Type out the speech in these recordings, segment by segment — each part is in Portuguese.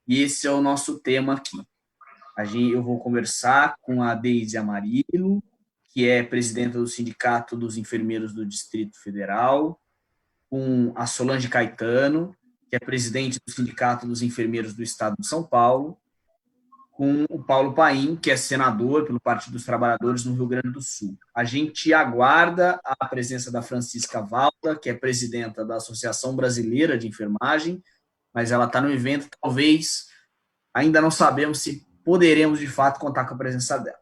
e esse é o nosso tema aqui. Eu vou conversar com a Deise Amarillo, que é presidenta do Sindicato dos Enfermeiros do Distrito Federal, com a Solange Caetano, que é presidente do Sindicato dos Enfermeiros do Estado de São Paulo, com o Paulo Paim, que é senador pelo Partido dos Trabalhadores no Rio Grande do Sul. A gente aguarda a presença da Francisca Valda, que é presidenta da Associação Brasileira de Enfermagem, mas ela está no evento, talvez ainda não sabemos se poderemos de fato contar com a presença dela.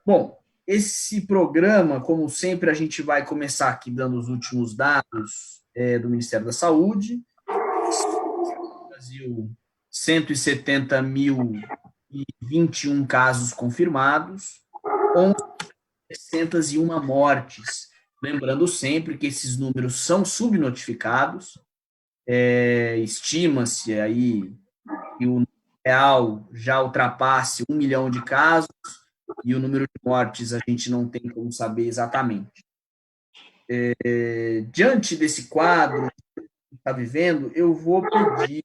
Bom, esse programa, como sempre, a gente vai começar aqui dando os últimos dados do Ministério da Saúde. No Brasil, 170.021 casos confirmados, 11.601 mortes. Lembrando sempre que esses números são subnotificados, estima-se aí que o real já ultrapasse 1 milhão de casos e o número de mortes a gente não tem como saber exatamente. Diante desse quadro que está vivendo, eu vou pedir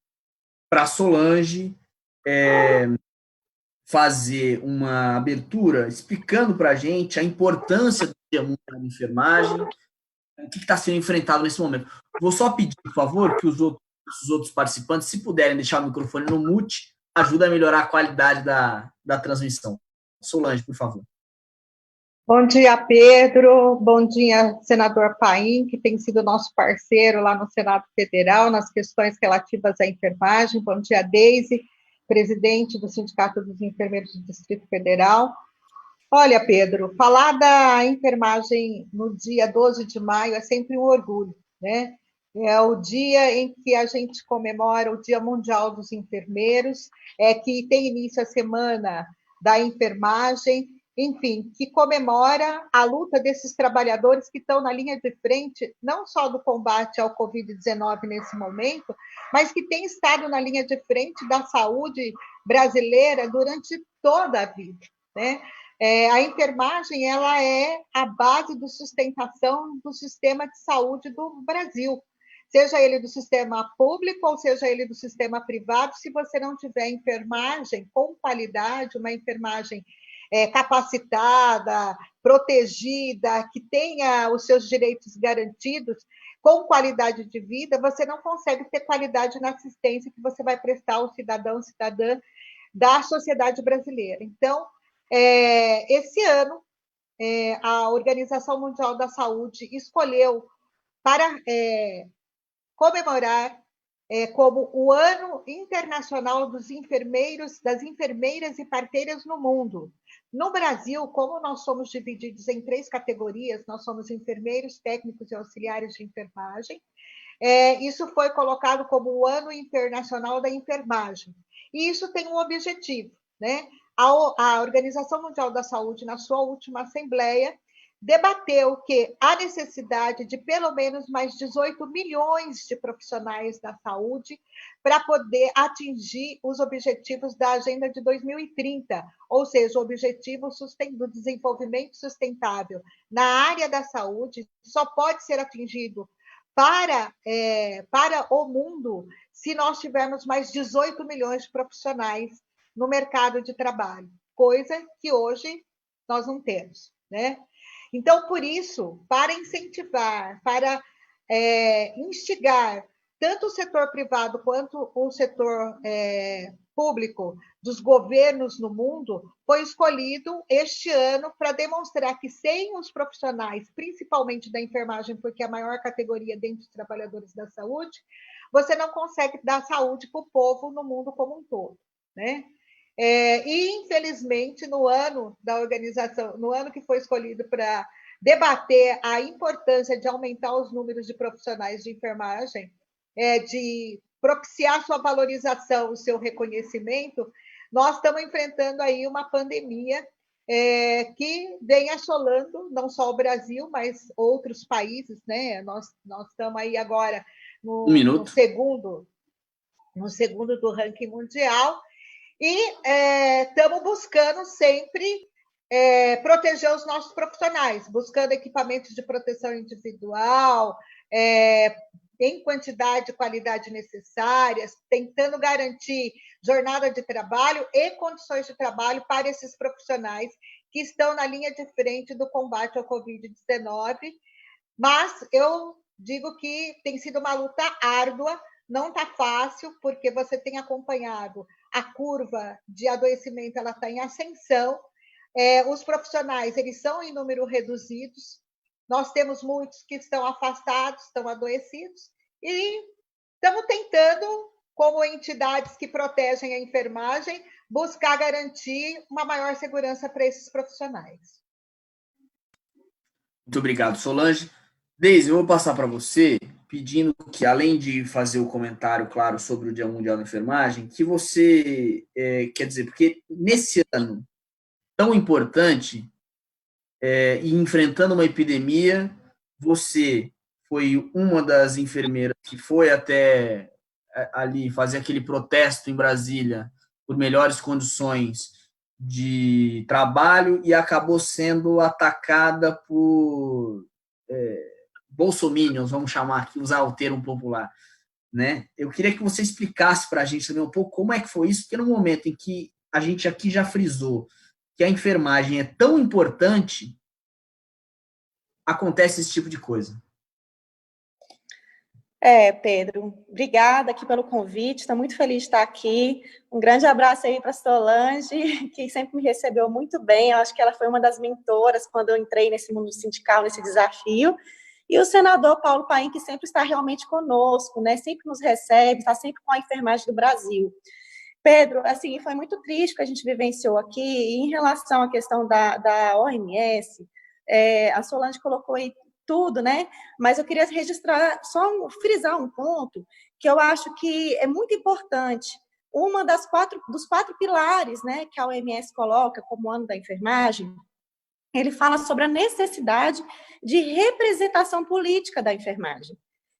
para a Solange fazer uma abertura explicando para a gente a importância do Dia Mundial de Enfermagem, o que está sendo enfrentado nesse momento. Vou só pedir, por favor, que os outros participantes, se puderem deixar o microfone no mute, ajuda a melhorar a qualidade da transmissão. Solange, por favor. Bom dia, Pedro. Bom dia, senador Paim, que tem sido nosso parceiro lá no Senado Federal nas questões relativas à enfermagem. Bom dia, Deise, presidente do Sindicato dos Enfermeiros do Distrito Federal. Olha, Pedro, falar da enfermagem no dia 12 de maio é sempre um orgulho, né? É o dia em que a gente comemora o Dia Mundial dos Enfermeiros, que tem início a semana da enfermagem, enfim, que comemora a luta desses trabalhadores que estão na linha de frente, não só do combate ao Covid-19 nesse momento, mas que têm estado na linha de frente da saúde brasileira durante toda a vida, né? A enfermagem ela é a base de sustentação do sistema de saúde do Brasil, seja ele do sistema público ou seja ele do sistema privado. Se você não tiver enfermagem com qualidade, uma enfermagem capacitada, protegida, que tenha os seus direitos garantidos, com qualidade de vida, você não consegue ter qualidade na assistência que você vai prestar ao cidadão, cidadã da sociedade brasileira. Então, esse ano, a Organização Mundial da Saúde escolheu para comemorar como o Ano Internacional dos Enfermeiros, das Enfermeiras e Parteiras no Mundo. No Brasil, como nós somos divididos em 3 categorias, nós somos enfermeiros, técnicos e auxiliares de enfermagem, isso foi colocado como o Ano Internacional da Enfermagem. E isso tem um objetivo, né? A Organização Mundial da Saúde, na sua última assembleia, debateu que há necessidade de pelo menos mais 18 milhões de profissionais da saúde para poder atingir os objetivos da Agenda de 2030, ou seja, o objetivo do desenvolvimento sustentável na área da saúde só pode ser atingido para o mundo se nós tivermos mais 18 milhões de profissionais no mercado de trabalho, coisa que hoje nós não temos, né? Então, por isso, para incentivar, para instigar tanto o setor privado quanto o setor público dos governos no mundo, foi escolhido este ano para demonstrar que sem os profissionais, principalmente da enfermagem, porque é a maior categoria dentre os trabalhadores da saúde, você não consegue dar saúde para o povo no mundo como um todo, né? E, infelizmente, no ano da organização, no ano que foi escolhido para debater a importância de aumentar os números de profissionais de enfermagem, de propiciar sua valorização, o seu reconhecimento, nós estamos enfrentando aí uma pandemia que vem assolando não só o Brasil, mas outros países, né? Nós estamos aí agora no segundo do ranking mundial, e estamos buscando sempre proteger os nossos profissionais, buscando equipamentos de proteção individual, em quantidade e qualidade necessárias, tentando garantir jornada de trabalho e condições de trabalho para esses profissionais que estão na linha de frente do combate ao Covid-19. Mas eu digo que tem sido uma luta árdua, não está fácil, porque você tem acompanhado a curva de adoecimento, ela está em ascensão. Os profissionais, eles são em número reduzidos, nós temos muitos que estão afastados, estão adoecidos, e estamos tentando, como entidades que protegem a enfermagem, buscar garantir uma maior segurança para esses profissionais. Muito obrigado, Solange. Deise, eu vou passar para você, pedindo que, além de fazer o comentário, claro, sobre o Dia Mundial da Enfermagem, que você, quer dizer, porque nesse ano tão importante, e enfrentando uma epidemia, você foi uma das enfermeiras que foi até ali fazer aquele protesto em Brasília por melhores condições de trabalho e acabou sendo atacada por bolsominions, vamos chamar aqui, usar o termo popular, né? Eu queria que você explicasse para a gente também um pouco como é que foi isso, porque no momento em que a gente aqui já frisou que a enfermagem é tão importante, acontece esse tipo de coisa. Pedro, obrigada aqui pelo convite, estou muito feliz de estar aqui. Um grande abraço aí para a Solange, que sempre me recebeu muito bem. Eu acho que ela foi uma das mentoras quando eu entrei nesse mundo sindical, nesse desafio. E o senador Paulo Paim, que sempre está realmente conosco, né? Sempre nos recebe, está sempre com a enfermagem do Brasil. Pedro, assim, foi muito triste que a gente vivenciou aqui. E em relação à questão da OMS, a Solange colocou aí tudo, né? Mas eu queria registrar, frisar um ponto que eu acho que é muito importante. Uma dos quatro pilares, né, que a OMS coloca como ano da enfermagem, ele fala sobre a necessidade de representação política da enfermagem.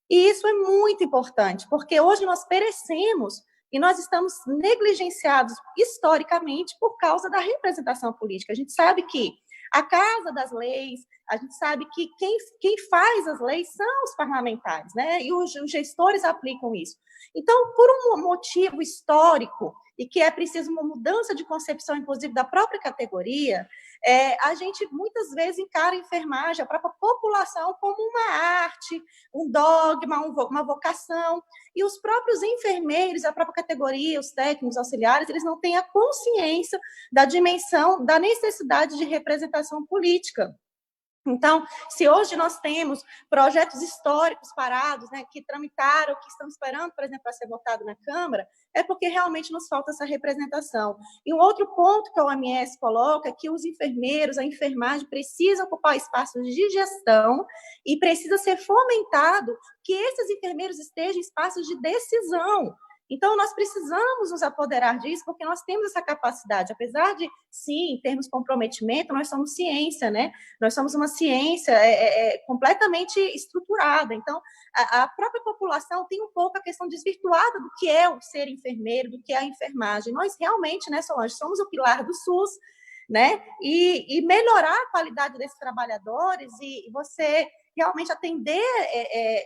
E isso é muito importante, porque hoje nós perecemos e nós estamos negligenciados historicamente por causa da representação política. A gente sabe que a casa das leis, a gente sabe que quem faz as leis são os parlamentares, né? E os gestores aplicam isso. Então, por um motivo histórico, e que é preciso uma mudança de concepção, inclusive, da própria categoria, a gente muitas vezes encara a enfermagem, a própria população, como uma arte, um dogma, uma vocação, e os próprios enfermeiros, a própria categoria, os técnicos auxiliares, eles não têm a consciência da dimensão, da necessidade de representação política. Então, se hoje nós temos projetos históricos parados, né, que tramitaram, que estão esperando, por exemplo, para ser votado na Câmara, é porque realmente nos falta essa representação. E um outro ponto que a OMS coloca é que os enfermeiros, a enfermagem, precisam ocupar espaços de gestão e precisa ser fomentado que esses enfermeiros estejam em espaços de decisão. Então, nós precisamos nos apoderar disso, porque nós temos essa capacidade. Apesar de, sim, termos comprometimento, nós somos ciência, né? Nós somos uma ciência completamente estruturada. Então, a própria população tem um pouco a questão desvirtuada do que é o ser enfermeiro, do que é a enfermagem. Nós realmente, né, Solange, somos o pilar do SUS, né? E melhorar a qualidade desses trabalhadores e você realmente atender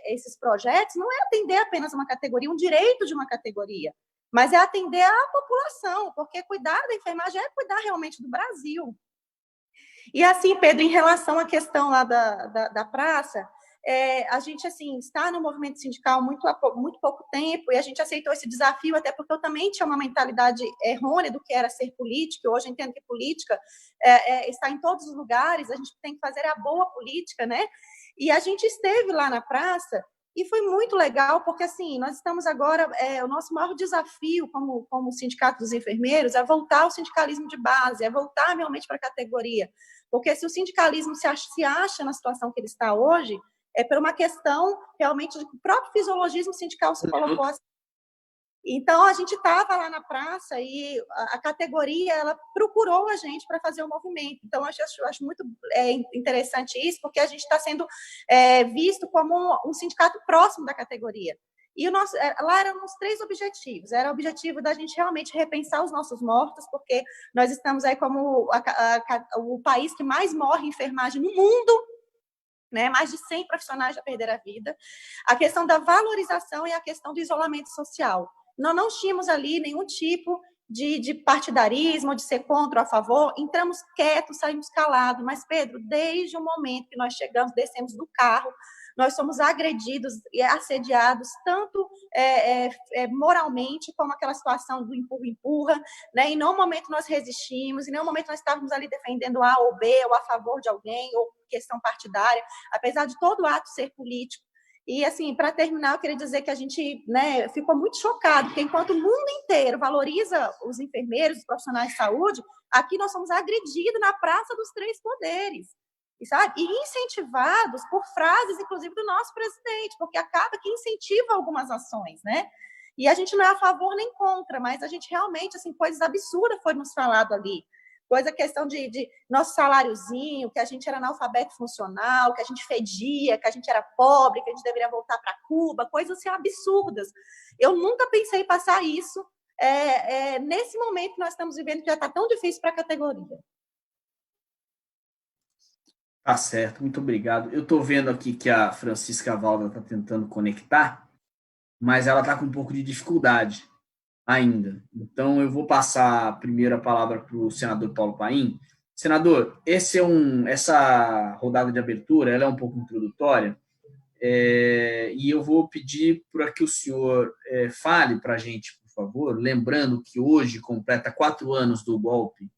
esses projetos não é atender apenas uma categoria, um direito de uma categoria, mas é atender a população, porque cuidar da enfermagem é cuidar realmente do Brasil. E assim, Pedro, em relação à questão lá da praça, a gente assim está no movimento sindical muito pouco tempo e a gente aceitou esse desafio até porque eu também tinha uma mentalidade errônea do que era ser política. Hoje eu entendo que política está em todos os lugares, a gente tem que fazer a boa política, né? E a gente esteve lá na praça e foi muito legal, porque assim, nós estamos agora, o nosso maior desafio como Sindicato dos Enfermeiros é voltar ao sindicalismo de base, é voltar realmente para a categoria. Porque se o sindicalismo se acha na situação que ele está hoje, é por uma questão realmente do próprio fisiologismo sindical se colocou assim. Então, a gente estava lá na praça e a categoria ela procurou a gente para fazer o movimento. Então, eu acho muito interessante isso, porque a gente está sendo visto como um sindicato próximo da categoria. E lá eram os 3 objetivos. Era o objetivo da gente realmente repensar os nossos mortos, porque nós estamos aí como o país que mais morre em enfermagem no mundo, né? Mais de 100 profissionais já perderam a vida. A questão da valorização e a questão do isolamento social. Nós não tínhamos ali nenhum tipo de partidarismo, de ser contra ou a favor, entramos quietos, saímos calados. Mas, Pedro, desde o momento que nós chegamos, descemos do carro, nós somos agredidos e assediados, tanto moralmente, como aquela situação do empurra-empurra, né? Em nenhum momento nós resistimos, em nenhum momento nós estávamos ali defendendo A ou B, ou a favor de alguém, ou questão partidária, apesar de todo ato ser político. E, assim, para terminar, eu queria dizer que a gente, né, ficou muito chocado, porque enquanto o mundo inteiro valoriza os enfermeiros, os profissionais de saúde, aqui nós somos agredidos na Praça dos Três Poderes, sabe? E incentivados por frases, inclusive, do nosso presidente, porque acaba que incentiva algumas ações, né? E a gente não é a favor nem contra, mas a gente realmente, assim, coisas absurdas foram nos falado ali. Coisa, questão de nosso saláriozinho, que a gente era analfabeto funcional, que a gente fedia, que a gente era pobre, que a gente deveria voltar para Cuba, coisas assim absurdas. Eu nunca pensei em passar isso nesse momento que nós estamos vivendo, que já está tão difícil para a categoria. Tá certo, muito obrigado. Eu estou vendo aqui que a Francisca Valda está tentando conectar, mas ela está com um pouco de dificuldade ainda. Então, eu vou passar primeiro a palavra para o senador Paulo Paim. Senador, essa rodada de abertura ela é um pouco introdutória, e eu vou pedir para que o senhor fale para a gente, por favor, lembrando que hoje completa 4 anos do golpe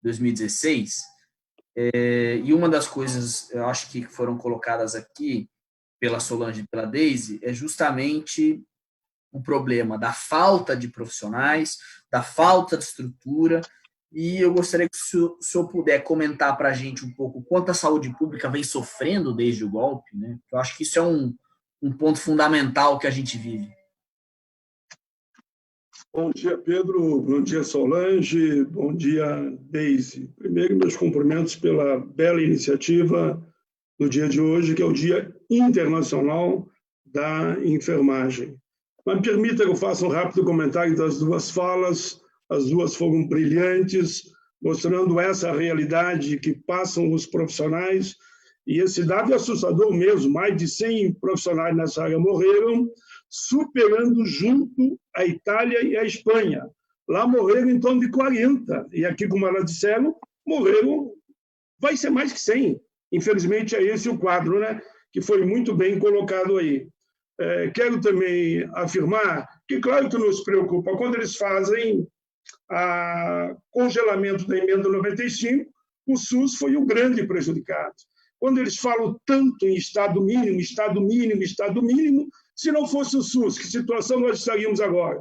2016, e uma das coisas, eu acho que foram colocadas aqui pela Solange e pela Deise, é justamente o problema da falta de profissionais, da falta de estrutura, e eu gostaria que o senhor puder comentar para a gente um pouco quanto a saúde pública vem sofrendo desde o golpe, né? Eu acho que isso é um ponto fundamental que a gente vive. Bom dia, Pedro. Bom dia, Solange. Bom dia, Deise. Primeiro, meus cumprimentos pela bela iniciativa do dia de hoje, que é o Dia Internacional da Enfermagem. Mas me permita que eu faça um rápido comentário das duas falas. As duas foram brilhantes, mostrando essa realidade que passam os profissionais. E esse dado é assustador mesmo. Mais de 100 profissionais nessa área morreram, superando junto a Itália e a Espanha. Lá morreram em torno de 40. E aqui, como elas disseram, morreram, vai ser mais que 100. Infelizmente, é esse o quadro, né? Que foi muito bem colocado aí. Quero também afirmar que, claro que nos preocupa, quando eles fazem congelamento da emenda 95, o SUS foi o grande prejudicado. Quando eles falam tanto em Estado mínimo, Estado mínimo, Estado mínimo, se não fosse o SUS, que situação nós estaríamos agora?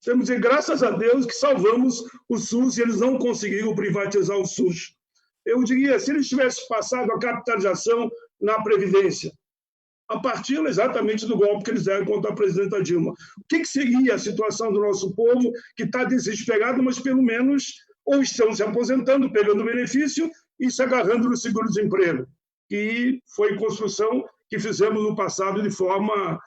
Temos que dizer, graças a Deus, que salvamos o SUS e eles não conseguiram privatizar o SUS. Eu diria, se eles tivessem passado a capitalização na Previdência, a partir exatamente do golpe que eles deram contra a presidenta Dilma. O que seria a situação do nosso povo que está desesperado, mas pelo menos ou estão se aposentando, pegando benefício e se agarrando no seguro-desemprego, que foi construção que fizemos no passado de forma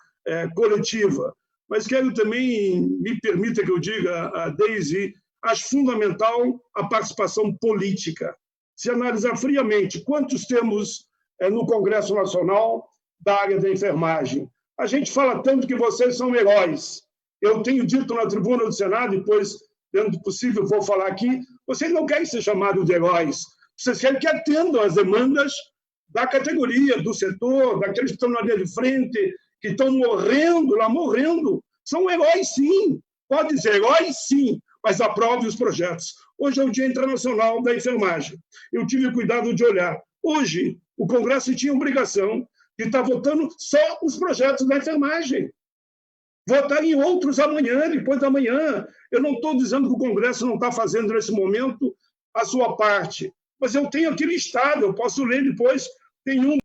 coletiva. Mas quero também, me permita que eu diga, a Deise, acho fundamental a participação política. Se analisar friamente quantos temos no Congresso Nacional da área da enfermagem. A gente fala tanto que vocês são heróis. Eu tenho dito na tribuna do Senado, depois, dentro do possível, vou falar aqui, vocês não querem ser chamados de heróis. Vocês querem que atendam às demandas da categoria, do setor, daqueles que estão na linha de frente, que estão morrendo lá, morrendo. São heróis, sim. Pode ser heróis, sim, mas aprove os projetos. Hoje é o Dia Internacional da Enfermagem. Eu tive cuidado de olhar. Hoje, o Congresso tinha obrigação de estar votando só os projetos da enfermagem. Votar em outros amanhã, depois da manhã. Eu não estou dizendo que o Congresso não está fazendo, nesse momento, a sua parte. Mas eu tenho aqui listado, eu posso ler depois, tem um.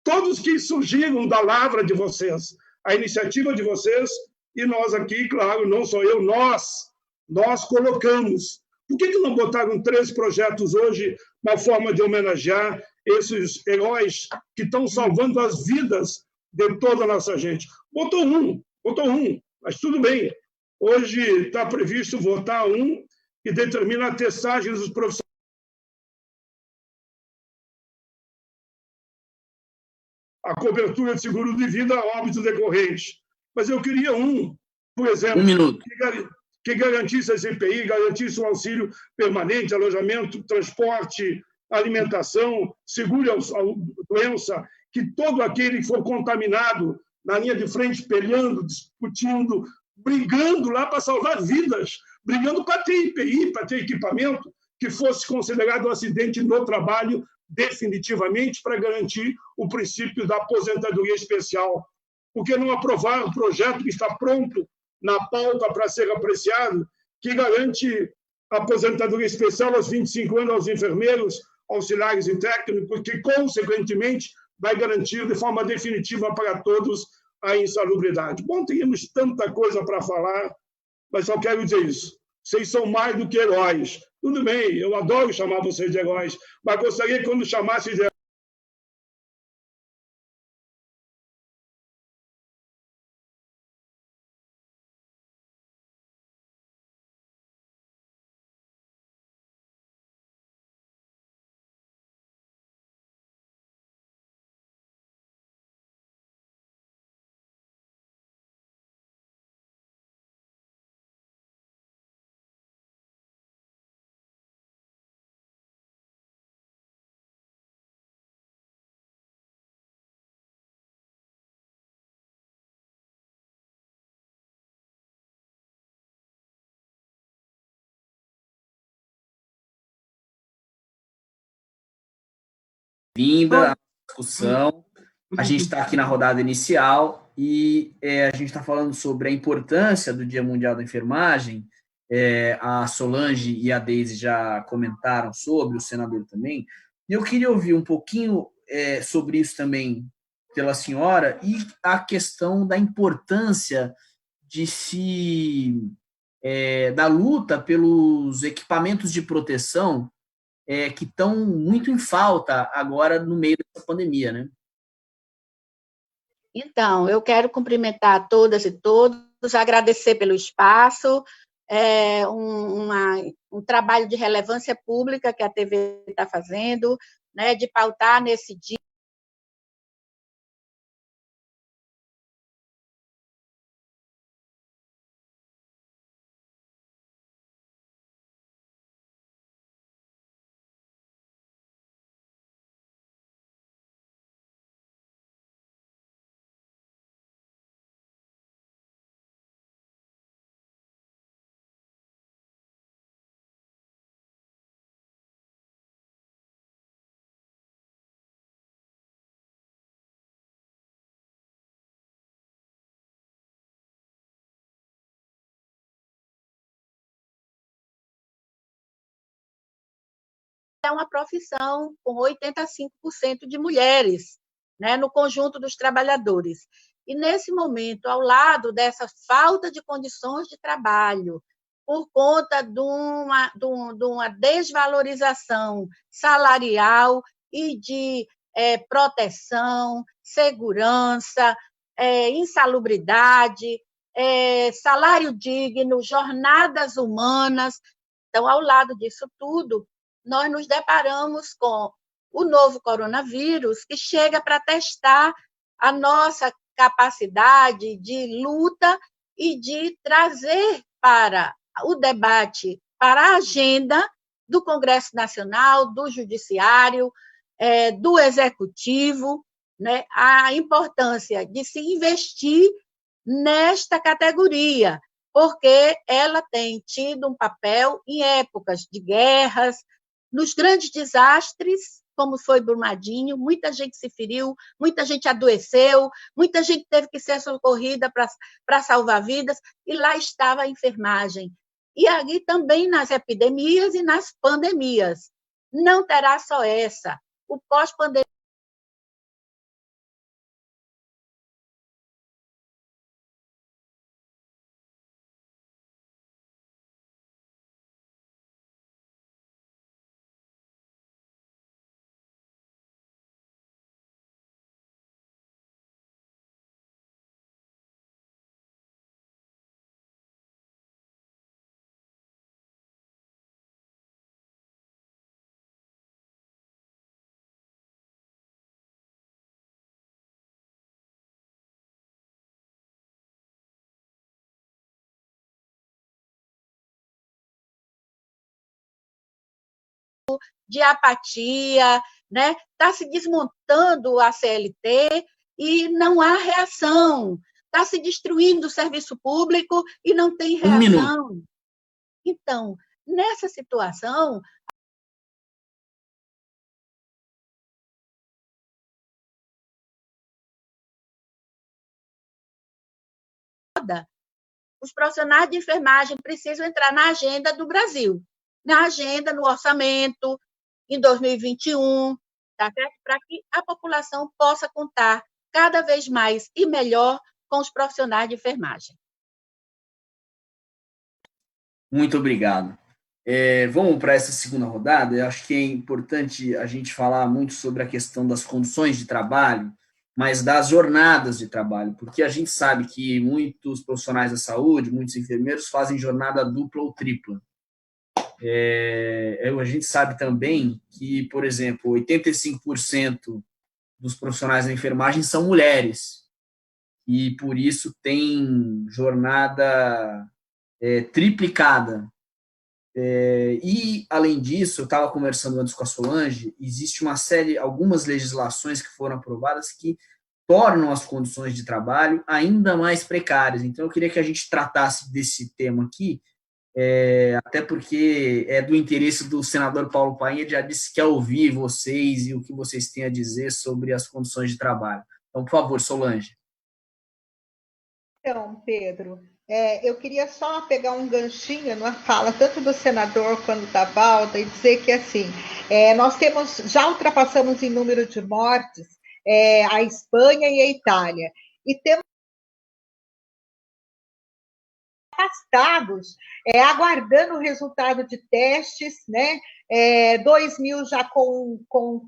Todos que surgiram da lavra de vocês, a iniciativa de vocês, e nós aqui, claro, não só eu, nós colocamos. Por que não botaram 3 projetos hoje na forma de homenagear esses heróis que estão salvando as vidas de toda a nossa gente? Botou um, mas tudo bem. Hoje está previsto votar um que determina a testagem dos profissionais. a cobertura de seguro de vida a óbitos decorrentes. Mas eu queria por exemplo, que garantisse a EPI, garantisse o auxílio permanente, alojamento, transporte, alimentação, seguro a doença, que todo aquele que for contaminado na linha de frente, peleando, discutindo, brigando lá para salvar vidas, brigando para ter EPI, para ter equipamento, que fosse considerado um acidente no trabalho definitivamente para garantir o princípio da aposentadoria especial. Por que não aprovar um projeto que está pronto na pauta para ser apreciado, que garante a aposentadoria especial aos 25 anos aos enfermeiros, auxiliares e técnicos, que, consequentemente, vai garantir de forma definitiva para todos a insalubridade. Bom, teríamos tanta coisa para falar, mas só quero dizer isso. Vocês são mais do que heróis. Tudo bem, eu adoro chamar vocês de heróis, mas gostaria que, quando chamasse de Vinda à discussão. A gente está aqui na rodada inicial e a gente está falando sobre a importância do Dia Mundial da Enfermagem. A Solange e a Deise já comentaram sobre, o senador também. E eu queria ouvir um pouquinho sobre isso também pela senhora e a questão da importância de da luta pelos equipamentos de proteção que estão muito em falta agora no meio dessa pandemia, né? Então, eu quero cumprimentar todas e todos, agradecer pelo espaço, um trabalho de relevância pública que a TV está fazendo, né, de pautar nesse dia. É uma profissão com 85% de mulheres, né, no conjunto dos trabalhadores. E, nesse momento, ao lado dessa falta de condições de trabalho, por conta de uma desvalorização salarial e de proteção, segurança, insalubridade, salário digno, jornadas humanas. Então, ao lado disso tudo, nós nos deparamos com o novo coronavírus, que chega para testar a nossa capacidade de luta e de trazer para o debate, para a agenda do Congresso Nacional, do Judiciário, do Executivo, né, a importância de se investir nesta categoria, porque ela tem tido um papel em épocas de guerras, nos grandes desastres, como foi Brumadinho, muita gente se feriu, muita gente adoeceu, muita gente teve que ser socorrida para salvar vidas, e lá estava a enfermagem. E ali também nas epidemias e nas pandemias. Não terá só essa. O pós-pandemia de apatia, né? Está se desmontando a CLT e não há reação. Está se destruindo o serviço público e não tem reação. 1 minuto. Então, nessa situação, os profissionais de enfermagem precisam entrar na agenda do Brasil, na agenda, no orçamento, em 2021, tá certo? Para que a população possa contar cada vez mais e melhor com os profissionais de enfermagem. Muito obrigado. Vamos para essa segunda rodada. Eu acho que é importante a gente falar muito sobre a questão das condições de trabalho, mas das jornadas de trabalho, porque a gente sabe que muitos profissionais da saúde, muitos enfermeiros fazem jornada dupla ou tripla. A gente sabe também que, por exemplo, 85% dos profissionais da enfermagem são mulheres, e por isso tem jornada triplicada. E, além disso, eu estava conversando antes com a Solange, existe uma série, algumas legislações que foram aprovadas que tornam as condições de trabalho ainda mais precárias. Então, eu queria que a gente tratasse desse tema aqui, até porque é do interesse do senador Paulo Paim. Ele já disse que quer ouvir vocês e o que vocês têm a dizer sobre as condições de trabalho. Então, por favor, Solange. Então, Pedro, eu queria só pegar um ganchinho na fala tanto do senador quanto da Valda e dizer que, assim, nós já ultrapassamos em número de mortes a Espanha e a Itália, e temos afastados, aguardando o resultado de testes, né? 2.000 já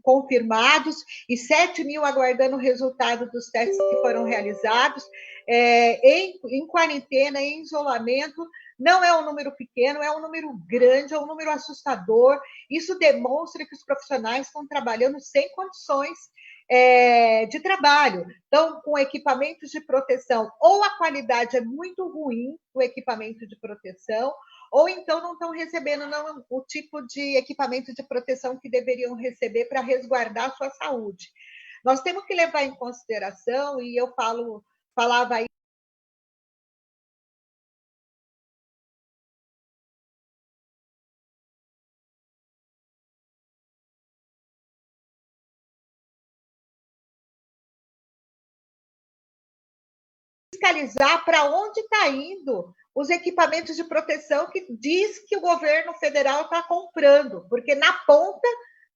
confirmados e 7.000 aguardando o resultado dos testes que foram realizados, em quarentena, em isolamento. Não é um número pequeno, é um número grande, é um número assustador. Isso demonstra que os profissionais estão trabalhando sem condições de trabalho. Então, com equipamentos de proteção, ou a qualidade é muito ruim do equipamento de proteção, ou então não estão recebendo o tipo de equipamento de proteção que deveriam receber para resguardar a sua saúde. Nós temos que levar em consideração, e eu falava aí, fiscalizar para onde está indo os equipamentos de proteção que diz que o governo federal está comprando, porque na ponta,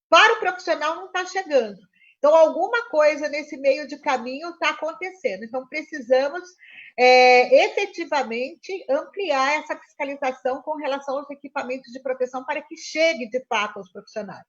para o profissional, não está chegando. Então, alguma coisa nesse meio de caminho está acontecendo. Então, precisamos efetivamente ampliar essa fiscalização com relação aos equipamentos de proteção para que chegue, de fato, aos profissionais.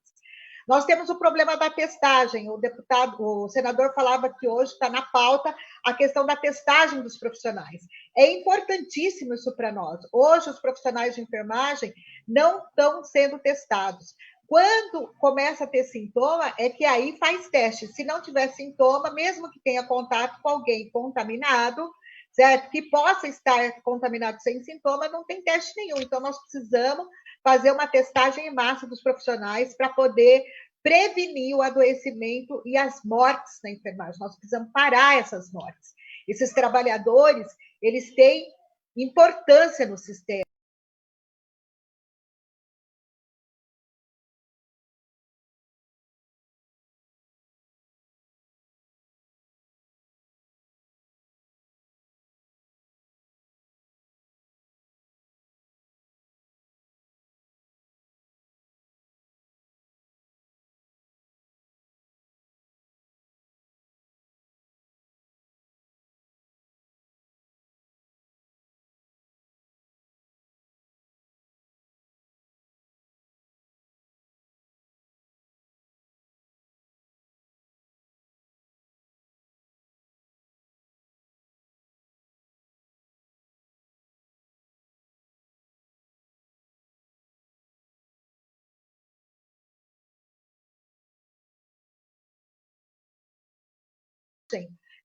Nós temos o problema da testagem. O senador falava que hoje está na pauta a questão da testagem dos profissionais. É importantíssimo isso para nós. Hoje, os profissionais de enfermagem não estão sendo testados. Quando começa a ter sintoma, é que aí faz teste. Se não tiver sintoma, mesmo que tenha contato com alguém contaminado, certo? Que possa estar contaminado sem sintoma, não tem teste nenhum. Então, nós precisamos fazer uma testagem em massa dos profissionais para poder prevenir o adoecimento e as mortes na enfermagem. Nós precisamos parar essas mortes. Esses trabalhadores, eles têm importância no sistema.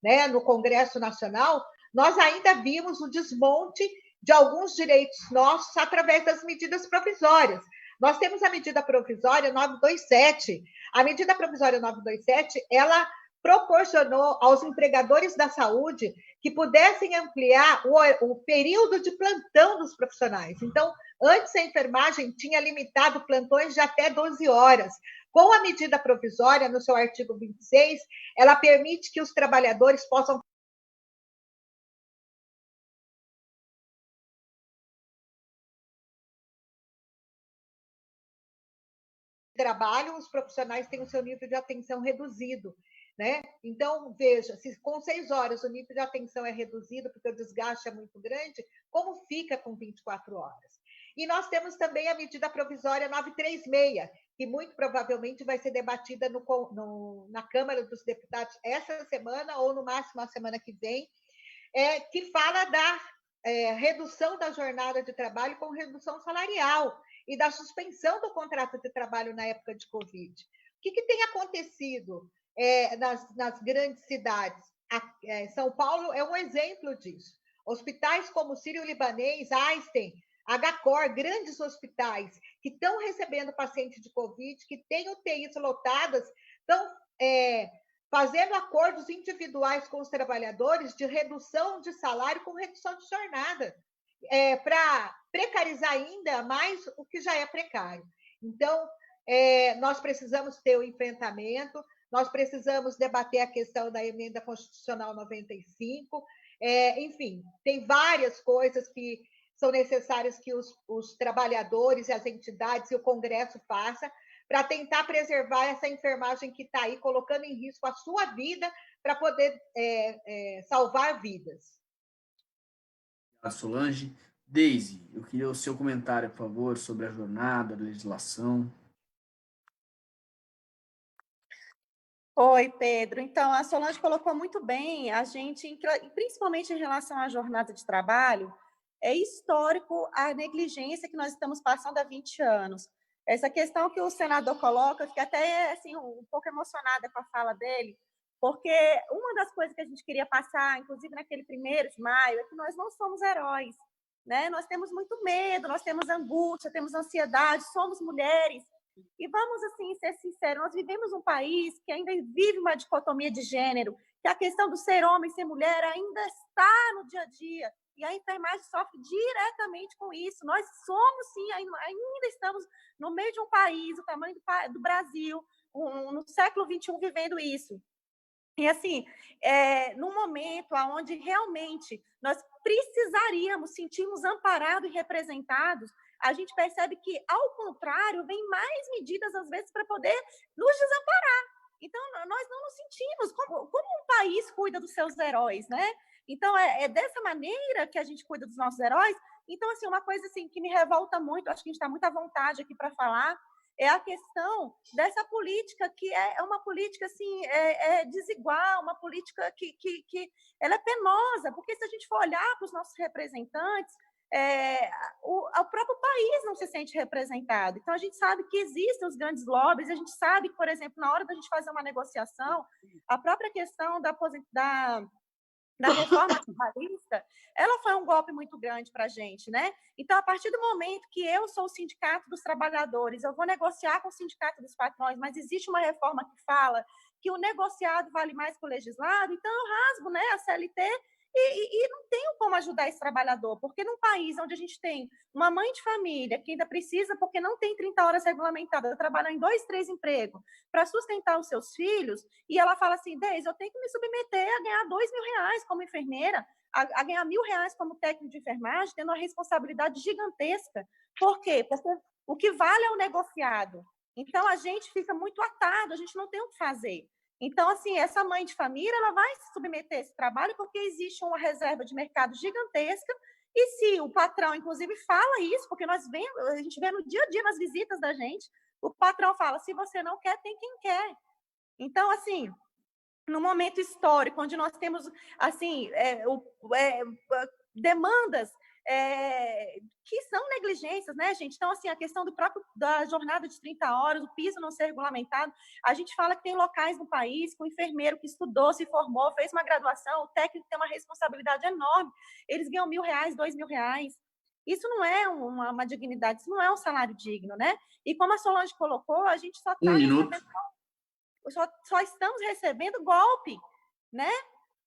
Né, no Congresso Nacional, nós ainda vimos o desmonte de alguns direitos nossos através das medidas provisórias. Nós temos a medida provisória 927. A medida provisória 927, ela proporcionou aos empregadores da saúde que pudessem ampliar o período de plantão dos profissionais. Então, antes a enfermagem tinha limitado plantões de até 12 horas. Com a medida provisória, no seu artigo 26, ela permite que os trabalhadores possam trabalho, os profissionais têm o seu nível de atenção reduzido, né? Então, veja, se com 6 horas o nível de atenção é reduzido, porque o desgaste é muito grande, como fica com 24 horas? E nós temos também a medida provisória 936, que muito provavelmente vai ser debatida na Câmara dos Deputados essa semana, ou no máximo a semana que vem, que fala da redução da jornada de trabalho com redução salarial e da suspensão do contrato de trabalho na época de Covid. O que tem acontecido nas grandes cidades? São Paulo é um exemplo disso. Hospitais como o Sírio-Libanês, Einstein, HCOR, grandes hospitais que estão recebendo pacientes de Covid, que têm UTIs lotadas, estão fazendo acordos individuais com os trabalhadores de redução de salário com redução de jornada, para precarizar ainda mais o que já é precário. Então, nós precisamos ter o enfrentamento, nós precisamos debater a questão da emenda constitucional 95, enfim, tem várias coisas que são necessárias que os trabalhadores, as entidades e o Congresso façam para tentar preservar essa enfermagem que está aí, colocando em risco a sua vida para poder salvar vidas. Obrigado, Solange. Deise, eu queria o seu comentário, por favor, sobre a jornada, a legislação. Oi, Pedro. Então, a Solange colocou muito bem, a gente, principalmente em relação à jornada de trabalho, é histórico a negligência que nós estamos passando há 20 anos. Essa questão que o senador coloca, eu fiquei até assim, um pouco emocionada com a fala dele, porque uma das coisas que a gente queria passar, inclusive naquele 1º de maio, é que nós não somos heróis, né? Nós temos muito medo, nós temos angústia, temos ansiedade, somos mulheres. E vamos, assim, ser sinceros, nós vivemos um país que ainda vive uma dicotomia de gênero, que a questão do ser homem e ser mulher ainda está no dia a dia, e a enfermagem sofre diretamente com isso. Nós somos, sim, ainda estamos no meio de um país, o tamanho do Brasil, no século XXI, vivendo isso. E, assim, num momento onde realmente nós precisaríamos sentirmos amparados e representados, a gente percebe que, ao contrário, vem mais medidas, às vezes, para poder nos desamparar. Então, nós não nos sentimos como um país cuida dos seus heróis, né? Então, é dessa maneira que a gente cuida dos nossos heróis. Então, assim, uma coisa assim, que me revolta muito, acho que a gente está muito à vontade aqui para falar, é a questão dessa política, que é uma política assim, desigual, uma política que ela é penosa, porque se a gente for olhar para os nossos representantes, o próprio país não se sente representado. Então, a gente sabe que existem os grandes lobbies, a gente sabe que, por exemplo, na hora da gente fazer uma negociação, a própria questão da reforma trabalhista, ela foi um golpe muito grande para a gente, né? Então, a partir do momento que eu sou o sindicato dos trabalhadores, eu vou negociar com o sindicato dos patrões, mas existe uma reforma que fala que o negociado vale mais que o legislado, então eu rasgo, né, a CLT e não tenho como ajudar esse trabalhador, porque num país onde a gente tem uma mãe de família que ainda precisa, porque não tem 30 horas regulamentadas, trabalhar em 2, 3 empregos para sustentar os seus filhos, e ela fala assim, Deise, eu tenho que me submeter a ganhar R$2.000 como enfermeira, a ganhar R$1.000 como técnico de enfermagem, tendo uma responsabilidade gigantesca. Por quê? Porque o que vale é o negociado. Então, a gente fica muito atado, a gente não tem o que fazer. Então, assim, essa mãe de família, ela vai se submeter a esse trabalho porque existe uma reserva de mercado gigantesca, e se o patrão, inclusive, fala isso, porque a gente vê no dia a dia, nas visitas da gente, o patrão fala, se você não quer, tem quem quer. Então, assim, no momento histórico, onde nós temos, assim, demandas que são negligências, né, gente? Então, assim, a questão da jornada de 30 horas, o piso não ser regulamentado, a gente fala que tem locais no país com enfermeiro que estudou, se formou, fez uma graduação, o técnico tem uma responsabilidade enorme, eles ganham R$1.000, R$2.000, Isso não é uma dignidade, isso não é um salário digno, né? E como a Solange colocou, a gente só está recebendo, só estamos recebendo golpe, né?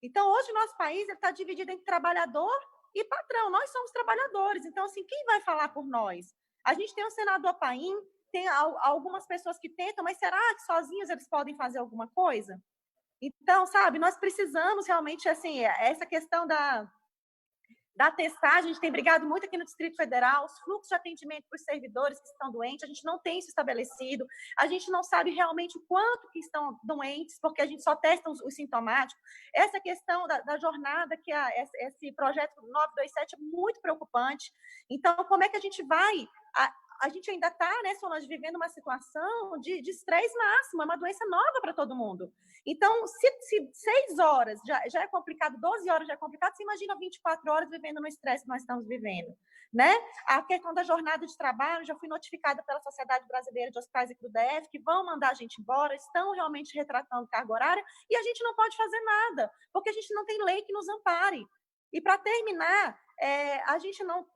Então, hoje o nosso país está dividido entre trabalhador e patrão. Nós somos trabalhadores. Então, assim, quem vai falar por nós? A gente tem o senador Paim, tem algumas pessoas que tentam, mas será que sozinhos eles podem fazer alguma coisa? Então, sabe, nós precisamos realmente, assim, essa questão da testagem, a gente tem brigado muito aqui no Distrito Federal, os fluxos de atendimento para os servidores que estão doentes, a gente não tem isso estabelecido, a gente não sabe realmente o quanto que estão doentes, porque a gente só testa os sintomáticos. Essa questão da jornada, que esse projeto 927 é muito preocupante. Então, como é que a gente vai... A gente ainda está, né, Solange, vivendo uma situação de estresse máximo, é uma doença nova para todo mundo. Então, se 6 horas já é complicado, 12 horas já é complicado, você imagina 24 horas vivendo no estresse que nós estamos vivendo, né? A questão da jornada de trabalho, já fui notificada pela Sociedade Brasileira de Hospitais aqui do DF, que vão mandar a gente embora, estão realmente retratando carga horária, e a gente não pode fazer nada, porque a gente não tem lei que nos ampare. E, para terminar, a gente não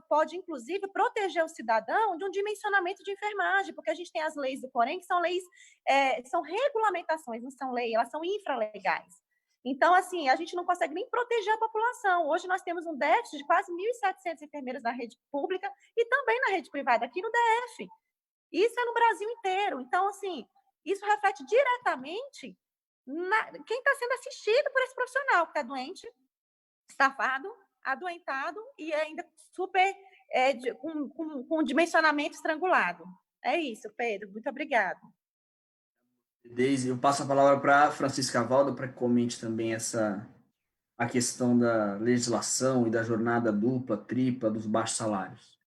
pode, inclusive, proteger o cidadão de um dimensionamento de enfermagem, porque a gente tem as leis do Corém, que são leis, são regulamentações, não são leis, elas são infralegais. Então, assim, a gente não consegue nem proteger a população. Hoje nós temos um déficit de quase 1.700 enfermeiros na rede pública e também na rede privada, aqui no DF. Isso é no Brasil inteiro. Então, assim, isso reflete diretamente quem está sendo assistido por esse profissional que está doente, estafado, adoentado e ainda super com dimensionamento estrangulado. É isso, Pedro. Muito obrigada. Deise, eu passo a palavra para Francisca Valda para que comente também a questão da legislação e da jornada dupla, tripla, dos baixos salários.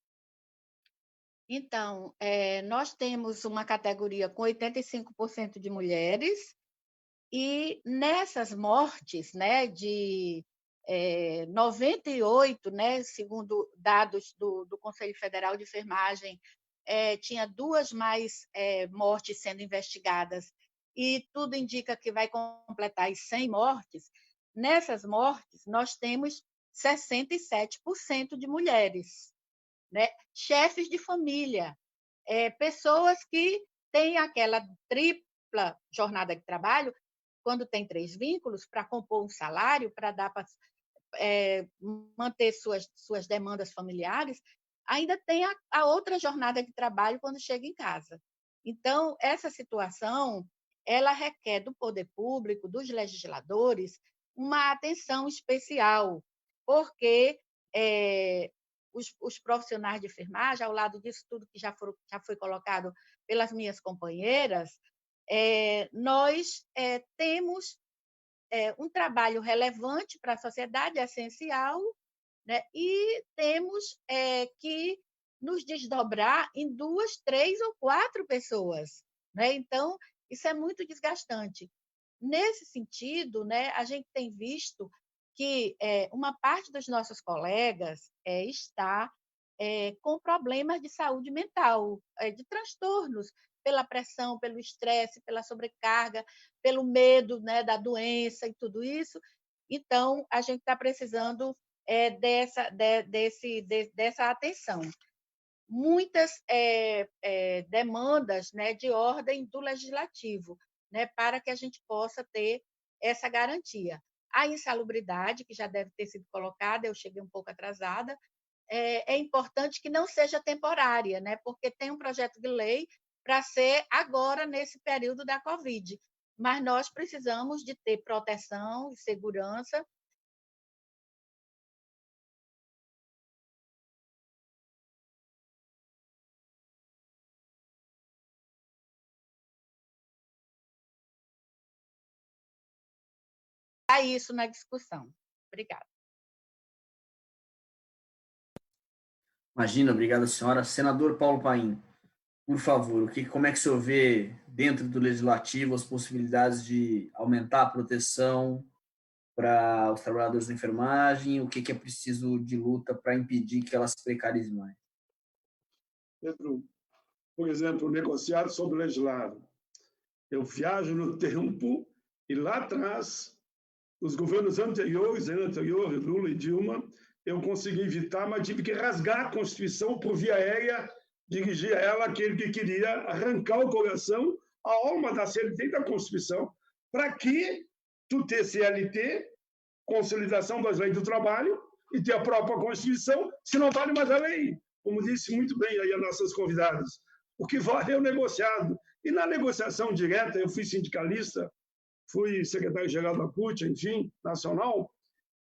Então, nós temos uma categoria com 85% de mulheres, e nessas mortes, né, de 98, né, segundo dados do Conselho Federal de Enfermagem, tinha 2 mais mortes sendo investigadas, e tudo indica que vai completar as 100 mortes. Nessas mortes, nós temos 67% de mulheres, né? Chefes de família, pessoas que têm aquela tripla jornada de trabalho, quando tem 3 vínculos, para compor um salário, para dar para manter suas demandas familiares, ainda tem a outra jornada de trabalho quando chega em casa. Então, essa situação, ela requer do poder público, dos legisladores, uma atenção especial, porque os profissionais de enfermagem, ao lado disso tudo que já foi colocado pelas minhas companheiras, nós temos um trabalho relevante para a sociedade, essencial, né? E temos que nos desdobrar em 2, 3 ou 4 pessoas, né? Então, isso é muito desgastante. Nesse sentido, né, a gente tem visto que uma parte dos nossos colegas está com problemas de saúde mental, de transtornos, pela pressão, pelo estresse, pela sobrecarga, pelo medo, né, da doença e tudo isso. Então, a gente está precisando dessa atenção. Muitas demandas, né, de ordem do legislativo, né, para que a gente possa ter essa garantia. A insalubridade, que já deve ter sido colocada, eu cheguei um pouco atrasada, é importante que não seja temporária, né, porque tem um projeto de lei para ser agora, nesse período da Covid. Mas nós precisamos de ter proteção e segurança. Isso na discussão. Obrigada. Imagina, obrigada, senhora. Senador Paulo Paim, por favor, como é que o senhor vê dentro do legislativo as possibilidades de aumentar a proteção para os trabalhadores da enfermagem, o que é preciso de luta para impedir que elas se precarizem mais? Pedro, por exemplo, negociado sobre o legislado. Eu viajo no tempo e lá atrás, os governos anteriores, Lula e Dilma, eu consegui evitar, mas tive que rasgar a Constituição por via aérea, dirigir a ela aquele que queria arrancar o coração, a alma da CLT e da Constituição. Para que tu ter CLT, consolidação das leis do trabalho, e ter a própria Constituição, se não vale mais a lei? Como disse muito bem aí as nossas convidadas. O que vale é o negociado. E na negociação direta, eu fui sindicalista, fui secretário-geral da CUT, enfim, nacional,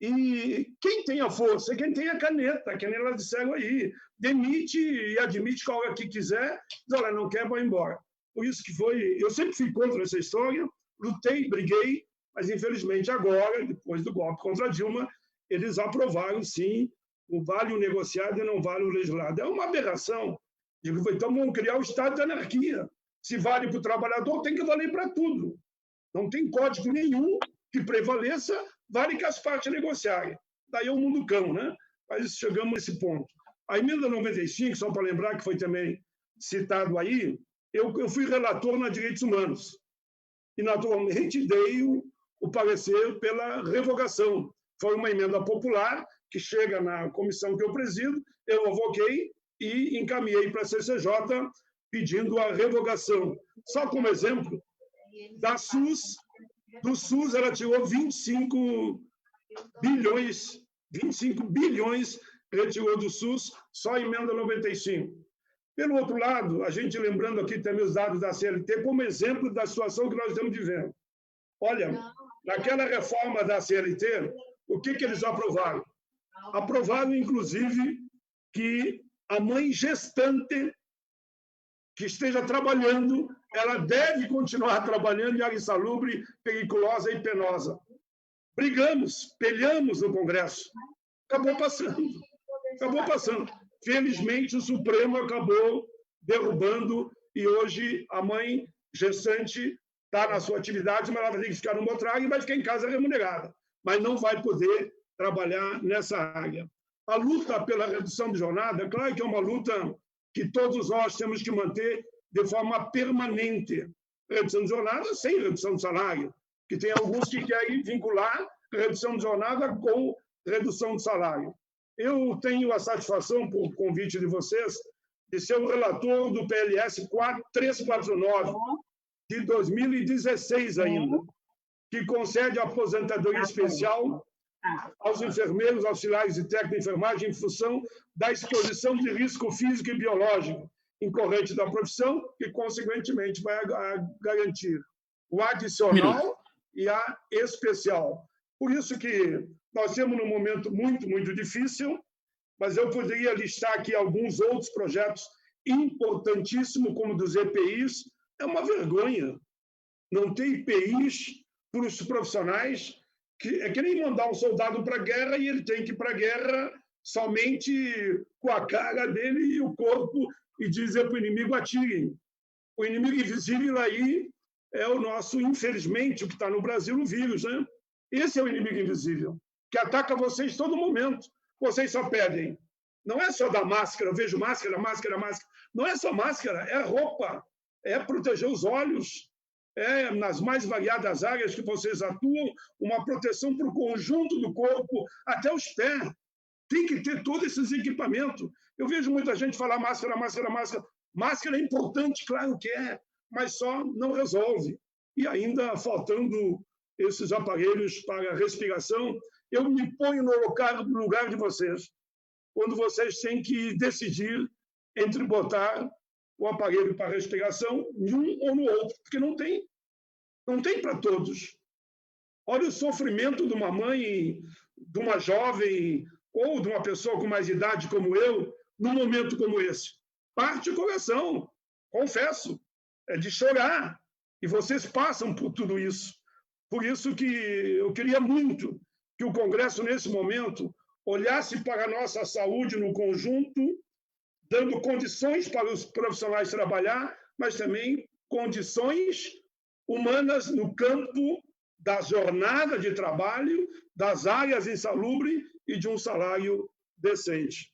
e quem tem a força é quem tem a caneta, que nem elas disseram aí, demite e admite qual é que quiser, diz, olha, não quer, vai embora. Por isso que foi, eu sempre fui contra essa história, lutei, briguei, mas infelizmente agora, depois do golpe contra Dilma, eles aprovaram sim o vale o negociado e não vale o legislado. É uma aberração. Digo, então vamos criar o estado de anarquia. Se vale para o trabalhador, tem que valer para tudo. Não tem código nenhum que prevaleça, vale que as partes negociarem. Daí é o mundo cão, né? Mas chegamos nesse ponto. A emenda 95, só para lembrar que foi também citado aí, eu fui relator na Direitos Humanos. E, naturalmente, dei o parecer pela revogação. Foi uma emenda popular que chega na comissão que eu presido, eu avoquei e encaminhei para a CCJ pedindo a revogação. Só como exemplo, do SUS ela tirou 25 bilhões retirou do SUS, só a emenda 95. Pelo outro lado, a gente lembrando aqui também os dados da CLT como exemplo da situação que nós estamos vivendo. Olha, naquela reforma da CLT, o que eles aprovaram? Aprovaram, inclusive, que a mãe gestante que esteja trabalhando, ela deve continuar trabalhando em área insalubre, periculosa e penosa. Brigamos, peleamos no Congresso. Acabou passando. Felizmente, o Supremo acabou derrubando e hoje a mãe gestante está na sua atividade, mas ela vai ter que ficar no Motrag e vai ficar em casa remunerada, mas não vai poder trabalhar nessa área. A luta pela redução de jornada, é claro que é uma luta que todos nós temos que manter de forma permanente. Redução de jornada sem redução de salário, que tem alguns que querem vincular redução de jornada com redução de salário. Eu tenho a satisfação, por convite de vocês, de ser o relator do PLS 349, de 2016 ainda, que concede a aposentadoria especial aos enfermeiros, auxiliares e técnicos de enfermagem em função da exposição de risco físico e biológico incorrente da profissão, que, consequentemente, vai garantir o adicional e a especial. Por isso que nós temos um momento muito, muito difícil, mas eu poderia listar aqui alguns outros projetos importantíssimos, como dos EPIs. É uma vergonha não ter EPIs para os profissionais, que é que nem mandar um soldado para a guerra e ele tem que ir para a guerra somente com a cara dele e o corpo e dizer para o inimigo atirem. O inimigo invisível aí é o nosso, infelizmente, o que está no Brasil, o vírus, né? Esse é o inimigo invisível, que ataca vocês todo momento. Vocês só pedem. Não é só da máscara, eu vejo máscara. Não é só máscara, é roupa, é proteger os olhos, é nas mais variadas áreas que vocês atuam, uma proteção para o conjunto do corpo, até os pés. Tem que ter todos esses equipamentos. Eu vejo muita gente falar máscara. Máscara é importante, claro que é, mas só não resolve. E ainda faltando esses aparelhos para respiração, eu me ponho no lugar de vocês, quando vocês têm que decidir entre botar o aparelho para respiração em um ou no outro, porque não tem para todos. Olha o sofrimento de uma mãe, de uma jovem ou de uma pessoa com mais idade como eu, num momento como esse. Parte o coração, confesso, é de chorar. E vocês passam por tudo isso. Por isso que eu queria muito que o Congresso, nesse momento, olhasse para a nossa saúde no conjunto, dando condições para os profissionais trabalhar, mas também condições humanas no campo da jornada de trabalho, das áreas insalubres e de um salário decente.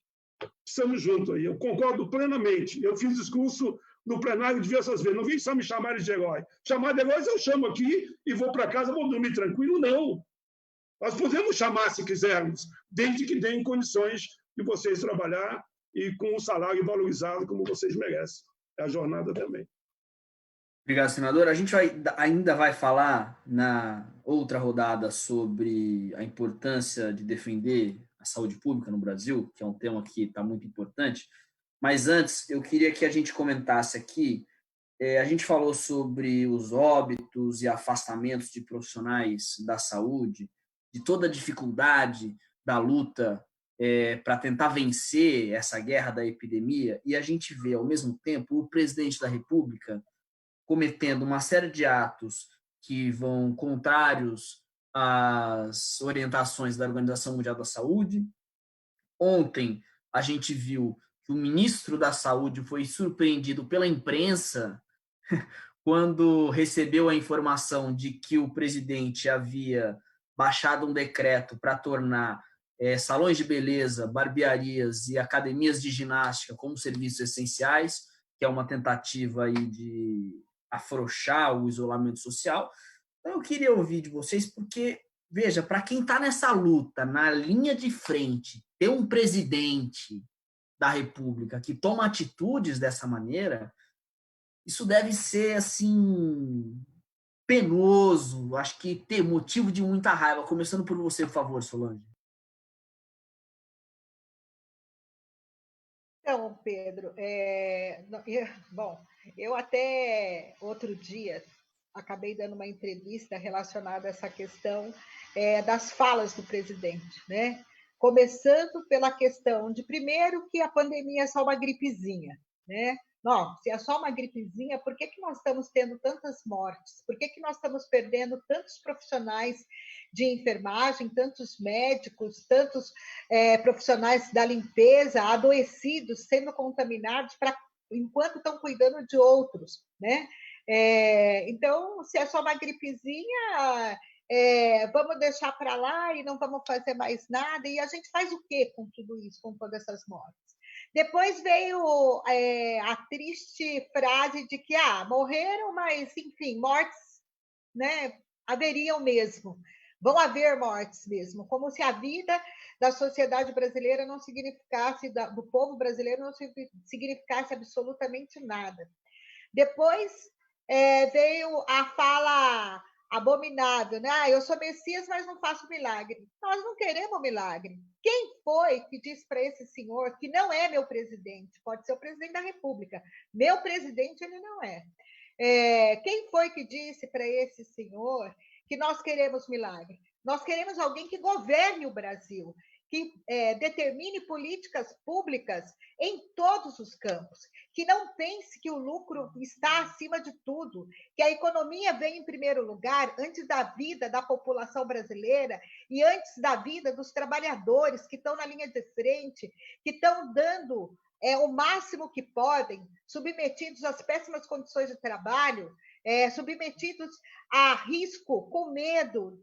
Estamos juntos aí, eu concordo plenamente. Eu fiz discurso no plenário diversas vezes, não vim só me chamar de herói. Chamar de heróis eu chamo aqui e vou para casa, vou dormir tranquilo, não. Nós podemos chamar, se quisermos, desde que deem condições de vocês trabalhar e com um salário valorizado como vocês merecem. É a jornada também. Obrigado, senador. A gente ainda vai falar na outra rodada sobre a importância de defender a saúde pública no Brasil, que é um tema que está muito importante. Mas antes, eu queria que a gente comentasse aqui, a gente falou sobre os óbitos e afastamentos de profissionais da saúde, de toda a dificuldade da luta para tentar vencer essa guerra da epidemia, e a gente vê, ao mesmo tempo, o presidente da República cometendo uma série de atos que vão contrários às orientações da Organização Mundial da Saúde. Ontem, a gente viu que o ministro da Saúde foi surpreendido pela imprensa quando recebeu a informação de que o presidente havia baixado um decreto para tornar salões de beleza, barbearias e academias de ginástica como serviços essenciais, que é uma tentativa aí de afrouxar o isolamento social. Então, eu queria ouvir de vocês, porque, veja, para quem está nessa luta, na linha de frente, ter um presidente da República que toma atitudes dessa maneira, isso deve ser, assim, penoso, acho que ter motivo de muita raiva. Começando por você, por favor, Solange. Então, Pedro, bom, eu até outro dia acabei dando uma entrevista relacionada a essa questão das falas do presidente, né? Começando pela questão de, primeiro, que a pandemia é só uma gripezinha, né? Não, se é só uma gripezinha, por que nós estamos tendo tantas mortes? Por que nós estamos perdendo tantos profissionais de enfermagem, tantos médicos, tantos profissionais da limpeza adoecidos, sendo contaminados enquanto estão cuidando de outros, né? Então, se é só uma gripezinha, vamos deixar para lá e não vamos fazer mais nada. E a gente faz o quê com tudo isso, com todas essas mortes? Depois veio a triste frase de que morreram, mas, enfim, mortes, né, haveriam mesmo. Vão haver mortes mesmo, como se a vida da sociedade brasileira não significasse, do povo brasileiro não significasse absolutamente nada. Depois veio a fala abominável, né? Eu sou Messias, mas não faço milagre. Nós não queremos milagre. Quem foi que disse para esse senhor, que não é meu presidente, pode ser o presidente da República, meu presidente ele não é. Quem foi que disse para esse senhor que nós queremos milagre? Nós queremos alguém que governe o Brasil, que determine políticas públicas em todos os campos, que não pense que o lucro está acima de tudo, que a economia vem em primeiro lugar, antes da vida da população brasileira e antes da vida dos trabalhadores que estão na linha de frente, que estão dando o máximo que podem, submetidos às péssimas condições de trabalho, submetidos a risco, com medo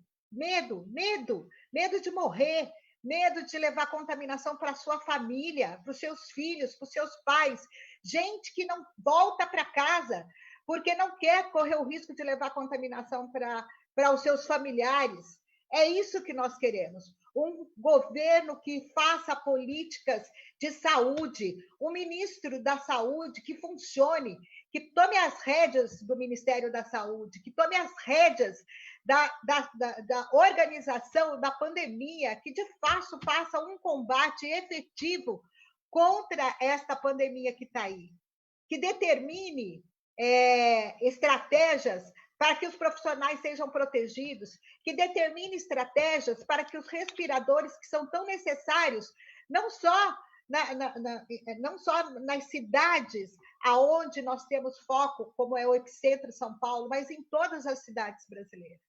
de morrer, medo de levar contaminação para a sua família, para os seus filhos, para os seus pais, gente que não volta para casa porque não quer correr o risco de levar contaminação para os seus familiares. É isso que nós queremos, um governo que faça políticas de saúde, um ministro da saúde que funcione, que tome as rédeas do Ministério da Saúde, que tome as rédeas da organização da pandemia, que de fato faça um combate efetivo contra esta pandemia que está aí, que determine estratégias para que os profissionais sejam protegidos, que determine estratégias para que os respiradores que são tão necessários, não só nas cidades aonde nós temos foco, como é o epicentro São Paulo, mas em todas as cidades brasileiras.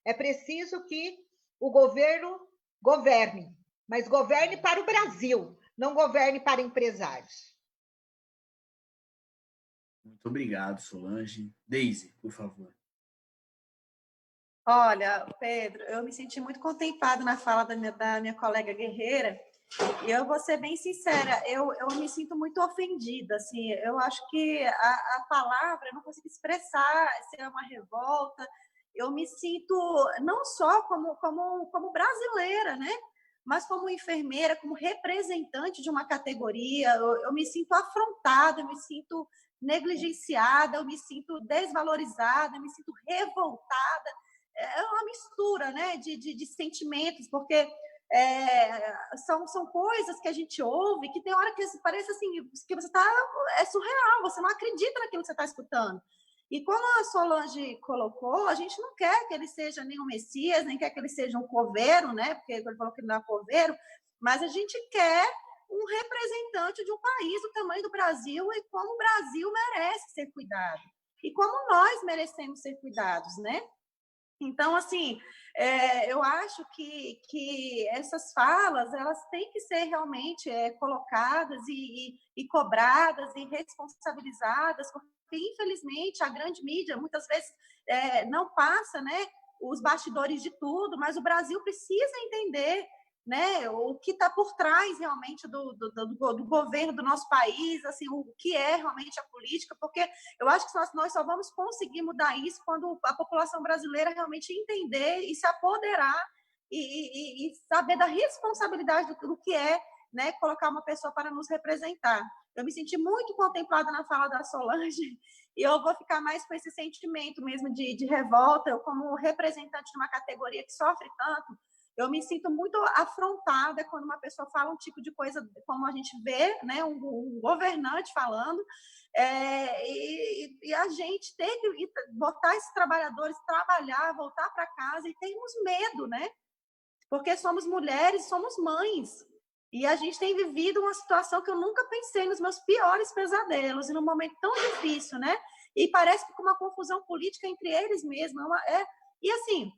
É preciso que o governo governe, mas governe para o Brasil, não governe para empresários. Muito obrigado, Solange. Deise, por favor. Olha, Pedro, eu me senti muito contemplada na fala da minha colega guerreira, e eu vou ser bem sincera, eu me sinto muito ofendida, assim, eu acho que a palavra, eu não consigo expressar se é uma revolta, eu me sinto não só como brasileira, né? Mas como enfermeira, como representante de uma categoria, eu me sinto afrontada, eu me sinto negligenciada, eu me sinto desvalorizada, eu me sinto revoltada. É uma mistura, né, de sentimentos, porque são coisas que a gente ouve que tem hora que parece assim, que você é surreal, você não acredita naquilo que você está escutando. E como a Solange colocou, a gente não quer que ele seja nem um Messias, nem quer que ele seja um coveiro, né? Porque ele falou que ele não é coveiro, mas a gente quer um representante de um país do tamanho do Brasil e como o Brasil merece ser cuidado. E como nós merecemos ser cuidados, né? Então, assim, eu acho que essas falas, elas têm que ser realmente colocadas e cobradas e responsabilizadas, porque, infelizmente, a grande mídia, muitas vezes, não passa, né, os bastidores de tudo, mas o Brasil precisa entender, né, o que está por trás, realmente, do governo do nosso país, assim, o que é realmente a política, porque eu acho que nós só vamos conseguir mudar isso quando a população brasileira realmente entender e se apoderar e saber da responsabilidade do que é, né, colocar uma pessoa para nos representar. Eu me senti muito contemplada na fala da Solange e eu vou ficar mais com esse sentimento mesmo de revolta. Eu, como representante de uma categoria que sofre tanto, eu me sinto muito afrontada quando uma pessoa fala um tipo de coisa, como a gente vê, né, um governante falando, e a gente tem que botar esses trabalhadores trabalhar, voltar para casa e termos medo, né? Porque somos mulheres, somos mães. E a gente tem vivido uma situação que eu nunca pensei nos meus piores pesadelos, e num momento tão difícil, né? E parece que com uma confusão política entre eles mesmos. E assim,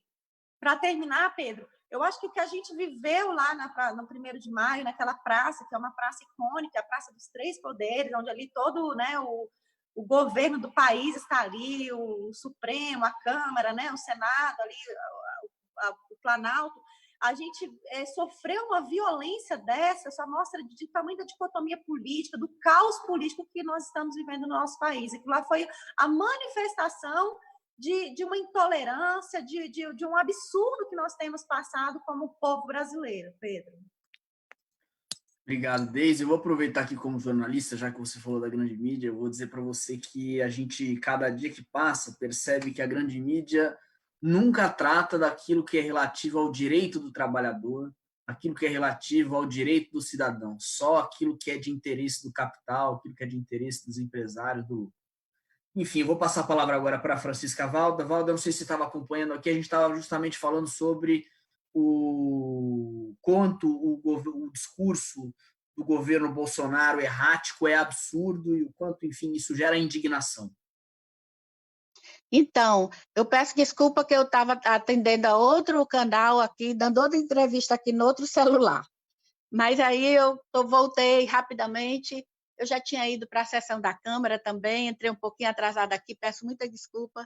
para terminar, Pedro, eu acho que o que a gente viveu lá no 1º de maio, naquela praça, que é uma praça icônica, a Praça dos Três Poderes, onde ali todo, né, o governo do país está ali, o Supremo, a Câmara, né, o Senado, ali, o Planalto, a gente sofreu uma violência dessa, só mostra de tamanho da dicotomia política, do caos político que nós estamos vivendo no nosso país. E lá foi a manifestação de uma intolerância, de um absurdo que nós temos passado como povo brasileiro, Pedro. Obrigado, Deise. Eu vou aproveitar aqui como jornalista, já que você falou da grande mídia, eu vou dizer para você que a gente, cada dia que passa, percebe que a grande mídia nunca trata daquilo que é relativo ao direito do trabalhador, aquilo que é relativo ao direito do cidadão, só aquilo que é de interesse do capital, aquilo que é de interesse dos empresários, Enfim, eu vou passar a palavra agora para a Francisca Valda. Valda, não sei se você estava acompanhando aqui, a gente estava justamente falando sobre o quanto o discurso do governo Bolsonaro errático é absurdo e o quanto, enfim, isso gera indignação. Então, eu peço desculpa que eu estava atendendo a outro canal aqui, dando outra entrevista aqui no outro celular. Mas aí eu voltei rapidamente, eu já tinha ido para a sessão da Câmara também, entrei um pouquinho atrasada aqui, peço muita desculpa.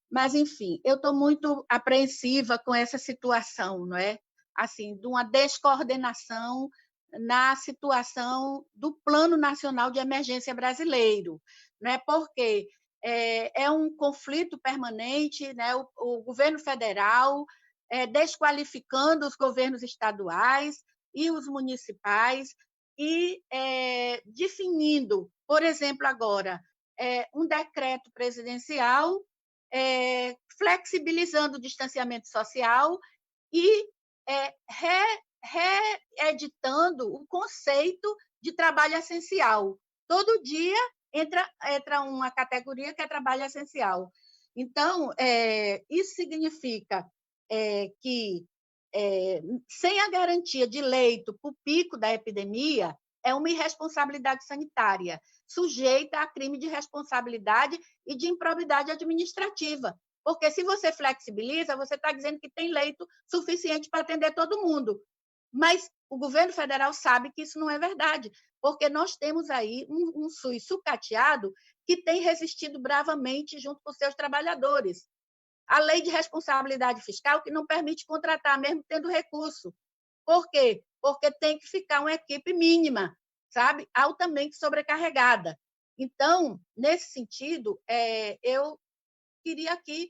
Mas, enfim, eu estou muito apreensiva com essa situação, não é? Assim, de uma descoordenação na situação do Plano Nacional de Emergência brasileiro, não é? Porque é um conflito permanente, né? O governo federal desqualificando os governos estaduais e os municipais e definindo, por exemplo, agora, um decreto presidencial flexibilizando o distanciamento social e reeditando o conceito de trabalho essencial. Todo dia entra uma categoria que é trabalho essencial. Então, isso significa que, sem a garantia de leito para o pico da epidemia, é uma irresponsabilidade sanitária, sujeita a crime de responsabilidade e de improbidade administrativa. Porque se você flexibiliza, você está dizendo que tem leito suficiente para atender todo mundo. Mas o governo federal sabe que isso não é verdade, porque nós temos aí um SUS sucateado que tem resistido bravamente junto com seus trabalhadores. A lei de responsabilidade fiscal que não permite contratar, mesmo tendo recurso. Por quê? Porque tem que ficar uma equipe mínima, sabe? Altamente sobrecarregada. Então, nesse sentido, eu queria aqui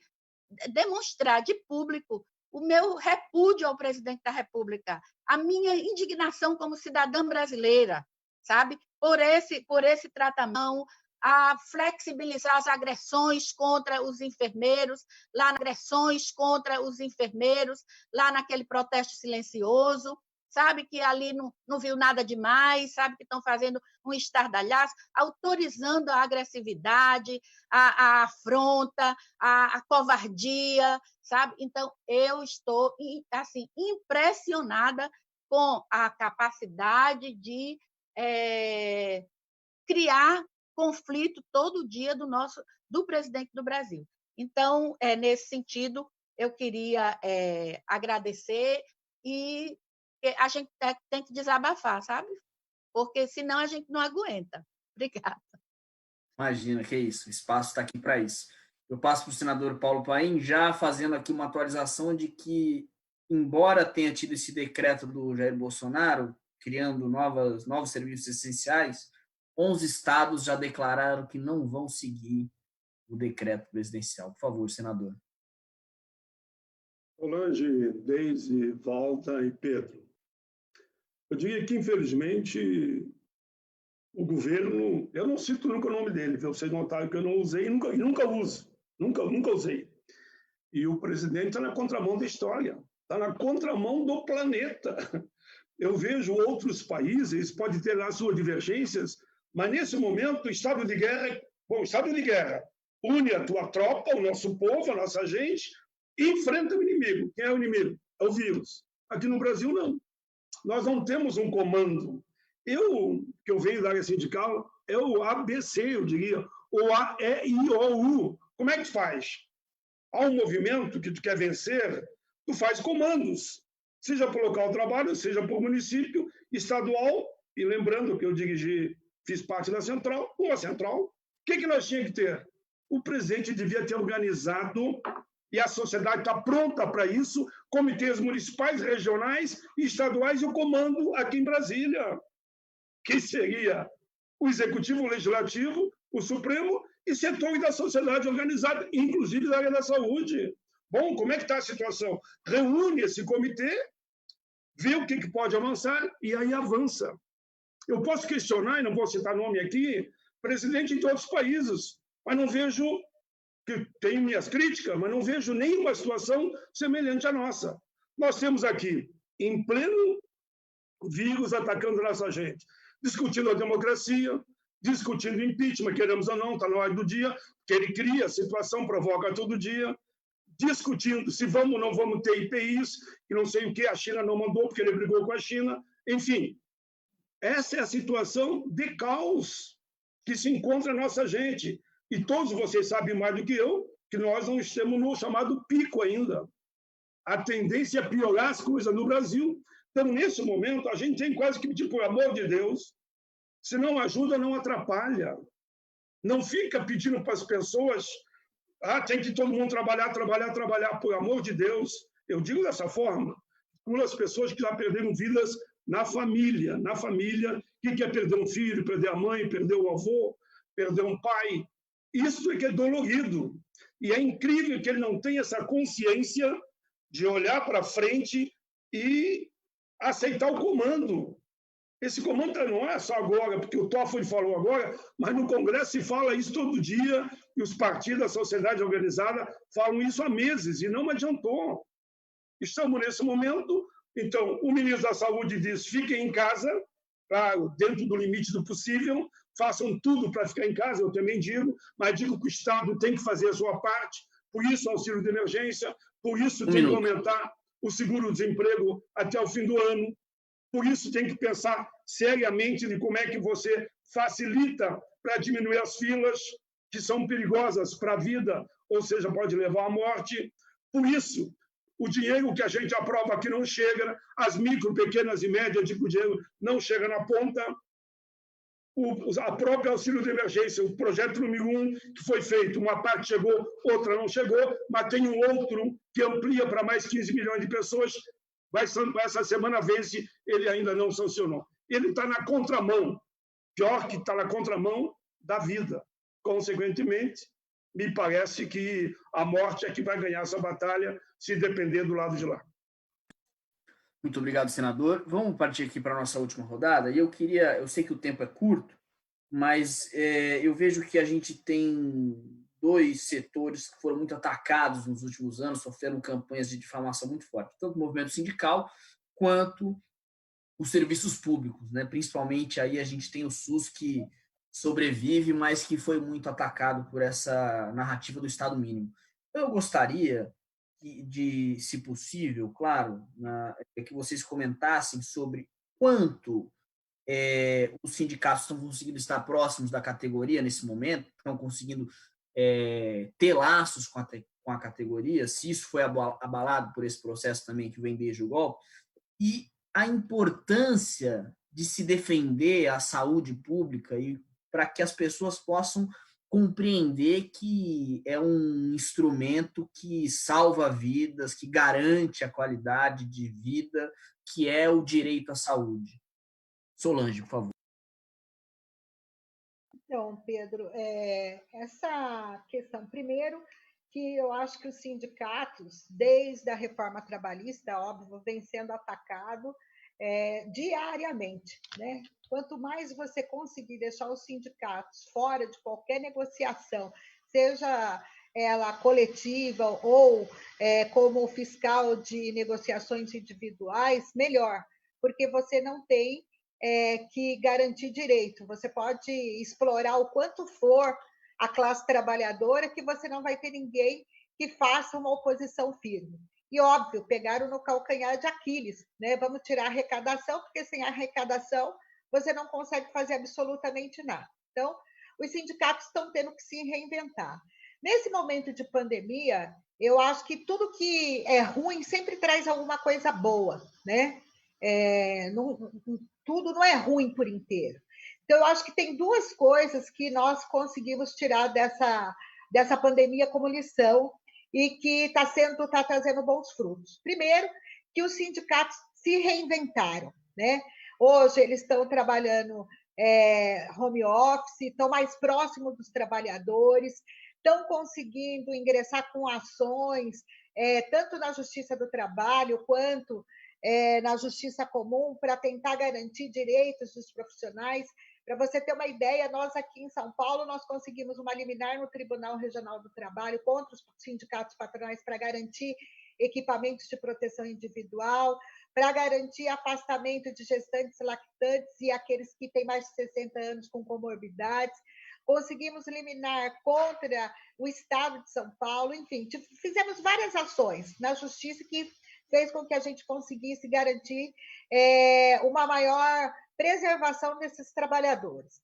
demonstrar de público o meu repúdio ao presidente da República, a minha indignação como cidadã brasileira, sabe? Por esse tratamento, a flexibilizar as agressões contra os enfermeiros, lá naquele protesto silencioso, sabe que ali não viu nada demais, sabe que estão fazendo um estardalhaço, autorizando a agressividade, a afronta, a covardia, sabe? Então, eu estou assim, impressionada com a capacidade de criar conflito todo dia do presidente do Brasil. Então, nesse sentido, eu queria agradecer e a gente tem que desabafar, sabe? Porque senão a gente não aguenta. Obrigada. Imagina, que isso, o espaço está aqui para isso. Eu passo para o senador Paulo Paim, já fazendo aqui uma atualização de que, embora tenha tido esse decreto do Jair Bolsonaro, criando novos serviços essenciais, 11 estados já declararam que não vão seguir o decreto presidencial. Por favor, senador. Solange, Deise, Valda e Pedro. Eu diria que, infelizmente, o governo... Eu não cito nunca o nome dele, vocês notaram que eu não usei e nunca uso. Nunca usei. E o presidente está na contramão da história, está na contramão do planeta. Eu vejo outros países, pode ter lá suas divergências, mas, nesse momento, o estado de guerra... Bom, estado de guerra une a tua tropa, o nosso povo, a nossa gente, e enfrenta o inimigo. Quem é o inimigo? É o vírus. Aqui no Brasil, não. Nós não temos um comando. Que eu venho da área sindical, é o ABC, eu diria, o A-E-I-O-U. Como é que faz? Há um movimento que tu quer vencer, tu faz comandos, seja por local de trabalho, seja por município, estadual, e lembrando que eu fiz parte da central, uma central. O que nós tínhamos que ter? O presidente devia ter organizado, e a sociedade está pronta para isso, comitês municipais, regionais e estaduais, e o comando aqui em Brasília, que seria o Executivo, o Legislativo, o Supremo e setores da sociedade organizada, inclusive da área da saúde. Bom, como é que está a situação? Reúne esse comitê, vê o que pode avançar e aí avança. Eu posso questionar, e não vou citar nome aqui, presidente de outros países, mas não vejo, que tenho minhas críticas, mas não vejo nenhuma situação semelhante à nossa. Nós temos aqui, em pleno vírus atacando a nossa gente, discutindo a democracia, discutindo impeachment, queremos ou não, está na hora do dia, que ele cria, a situação provoca todo dia, discutindo se vamos ou não vamos ter IPIs, que não sei o que, a China não mandou porque ele brigou com a China, enfim. Essa é a situação de caos que se encontra a nossa gente. E todos vocês sabem mais do que eu que nós não estamos no chamado pico ainda. A tendência é piorar as coisas no Brasil. Então, nesse momento, a gente tem quase que pedir, por amor de Deus, se não ajuda, não atrapalha. Não fica pedindo para as pessoas, tem que todo mundo trabalhar, por amor de Deus. Eu digo dessa forma, por as pessoas que já perderam vidas na família, que é perder um filho, perder a mãe, perder o avô, perder um pai. Isso é que é dolorido. E é incrível que ele não tenha essa consciência de olhar para frente e aceitar o comando. Esse comando não é só agora, porque o Toffoli falou agora, mas no Congresso se fala isso todo dia, e os partidos, a sociedade organizada, falam isso há meses, e não adiantou. Estamos nesse momento, então, o ministro da Saúde diz, fiquem em casa, dentro do limite do possível, façam tudo para ficar em casa, eu também digo, mas digo que o Estado tem que fazer a sua parte, por isso o auxílio de emergência, por isso tem que aumentar o seguro-desemprego até o fim do ano, por isso tem que pensar seriamente de como é que você facilita para diminuir as filas, que são perigosas para a vida, ou seja, pode levar à morte. Por isso, o dinheiro que a gente aprova aqui não chega, as micro, pequenas e médias, o dinheiro não chega na ponta. A própria auxílio de emergência, o projeto número 1 que foi feito, uma parte chegou, outra não chegou, mas tem um outro que amplia para mais 15 milhões de pessoas, essa semana vence, ele ainda não sancionou. Ele está na contramão, pior que está na contramão da vida. Consequentemente, me parece que a morte é que vai ganhar essa batalha, se depender do lado de lá. Muito obrigado, senador. Vamos partir aqui para a nossa última rodada. E eu sei que o tempo é curto, mas eu vejo que a gente tem dois setores que foram muito atacados nos últimos anos, sofreram campanhas de difamação muito fortes, tanto o movimento sindical quanto os serviços públicos, né? Principalmente aí a gente tem o SUS que sobrevive, mas que foi muito atacado por essa narrativa do Estado mínimo. Eu gostaria se possível, claro, que vocês comentassem sobre quanto os sindicatos estão conseguindo estar próximos da categoria nesse momento, estão conseguindo ter laços com a categoria, se isso foi abalado por esse processo também que vem desde o golpe, e a importância de se defender a saúde pública e para que as pessoas possam compreender que é um instrumento que salva vidas, que garante a qualidade de vida, que é o direito à saúde. Solange, por favor. Então, Pedro, essa questão, primeiro, que eu acho que os sindicatos, desde a reforma trabalhista, óbvio, vem sendo atacado diariamente, né? Quanto mais você conseguir deixar os sindicatos fora de qualquer negociação, seja ela coletiva ou como fiscal de negociações individuais, melhor, porque você não tem que garantir direito. Você pode explorar o quanto for a classe trabalhadora, que você não vai ter ninguém que faça uma oposição firme. E, óbvio, pegaram no calcanhar de Aquiles, né? Vamos tirar a arrecadação, porque sem a arrecadação você não consegue fazer absolutamente nada. Então, os sindicatos estão tendo que se reinventar. Nesse momento de pandemia, eu acho que tudo que é ruim sempre traz alguma coisa boa, né? Tudo não é ruim por inteiro. Então, eu acho que tem duas coisas que nós conseguimos tirar dessa pandemia como lição e que está trazendo bons frutos. Primeiro, que os sindicatos se reinventaram, né? Hoje eles estão trabalhando home office, estão mais próximos dos trabalhadores, estão conseguindo ingressar com ações, tanto na Justiça do Trabalho quanto na Justiça Comum, para tentar garantir direitos dos profissionais. Para você ter uma ideia, nós aqui em São Paulo, nós conseguimos uma liminar no Tribunal Regional do Trabalho contra os sindicatos patronais para garantir equipamentos de proteção individual, para garantir afastamento de gestantes lactantes e aqueles que têm mais de 60 anos com comorbidades. Conseguimos liminar contra o Estado de São Paulo, enfim, fizemos várias ações na Justiça que fez com que a gente conseguisse garantir uma maior preservação desses trabalhadores.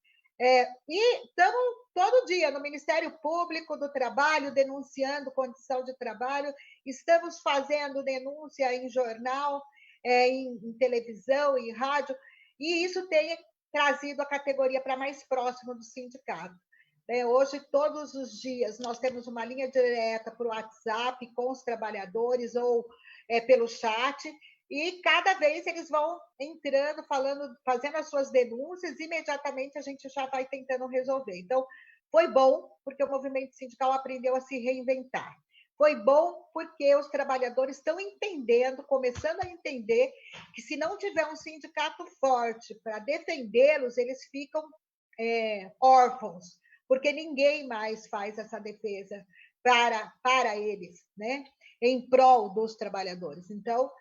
E estamos todo dia no Ministério Público do Trabalho denunciando condição de trabalho, estamos fazendo denúncia em jornal, em televisão, em rádio, e isso tem trazido a categoria para mais próximo do sindicato. Hoje, todos os dias, nós temos uma linha direta para o WhatsApp com os trabalhadores ou pelo chat, e cada vez eles vão entrando, falando, fazendo as suas denúncias, imediatamente a gente já vai tentando resolver. Então, foi bom, porque o movimento sindical aprendeu a se reinventar. Foi bom porque os trabalhadores estão entendendo, começando a entender, que se não tiver um sindicato forte para defendê-los, eles ficam órfãos, porque ninguém mais faz essa defesa para eles, né? Em prol dos trabalhadores. Então,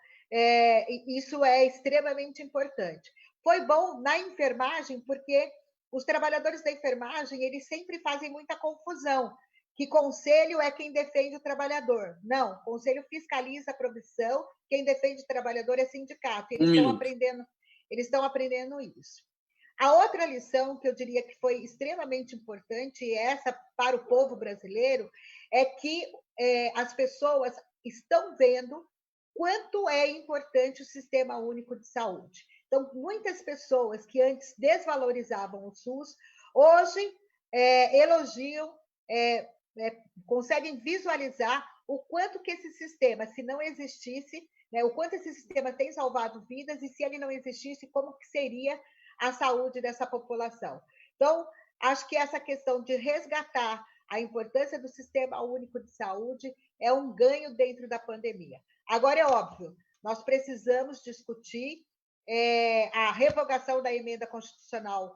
isso é extremamente importante. Foi bom na enfermagem, porque os trabalhadores da enfermagem, eles sempre fazem muita confusão, que conselho é quem defende o trabalhador. Não, conselho fiscaliza a profissão, quem defende o trabalhador é sindicato. Eles estão aprendendo isso. A outra lição que eu diria que foi extremamente importante, e essa para o povo brasileiro, é que as pessoas estão vendo quanto é importante o Sistema Único de Saúde. Então, muitas pessoas que antes desvalorizavam o SUS, hoje elogiam, conseguem visualizar o quanto que esse sistema, se não existisse, né, o quanto esse sistema tem salvado vidas, e se ele não existisse, como que seria a saúde dessa população. Então, acho que essa questão de resgatar a importância do Sistema Único de Saúde é um ganho dentro da pandemia. Agora, é óbvio, nós precisamos discutir a revogação da emenda constitucional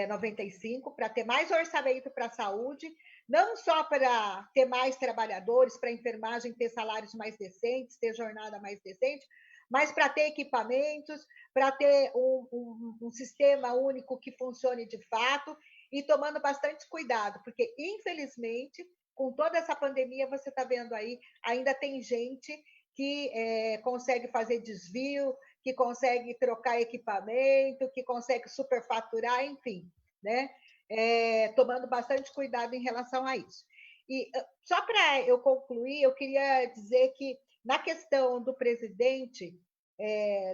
95 para ter mais orçamento para a saúde, não só para ter mais trabalhadores, para a enfermagem ter salários mais decentes, ter jornada mais decente, mas para ter equipamentos, para ter um sistema único que funcione de fato e tomando bastante cuidado, porque, infelizmente, com toda essa pandemia, você está vendo aí, ainda tem gente que consegue fazer desvio, que consegue trocar equipamento, que consegue superfaturar, enfim, né? Tomando bastante cuidado em relação a isso. E só para eu concluir, eu queria dizer que, na questão do presidente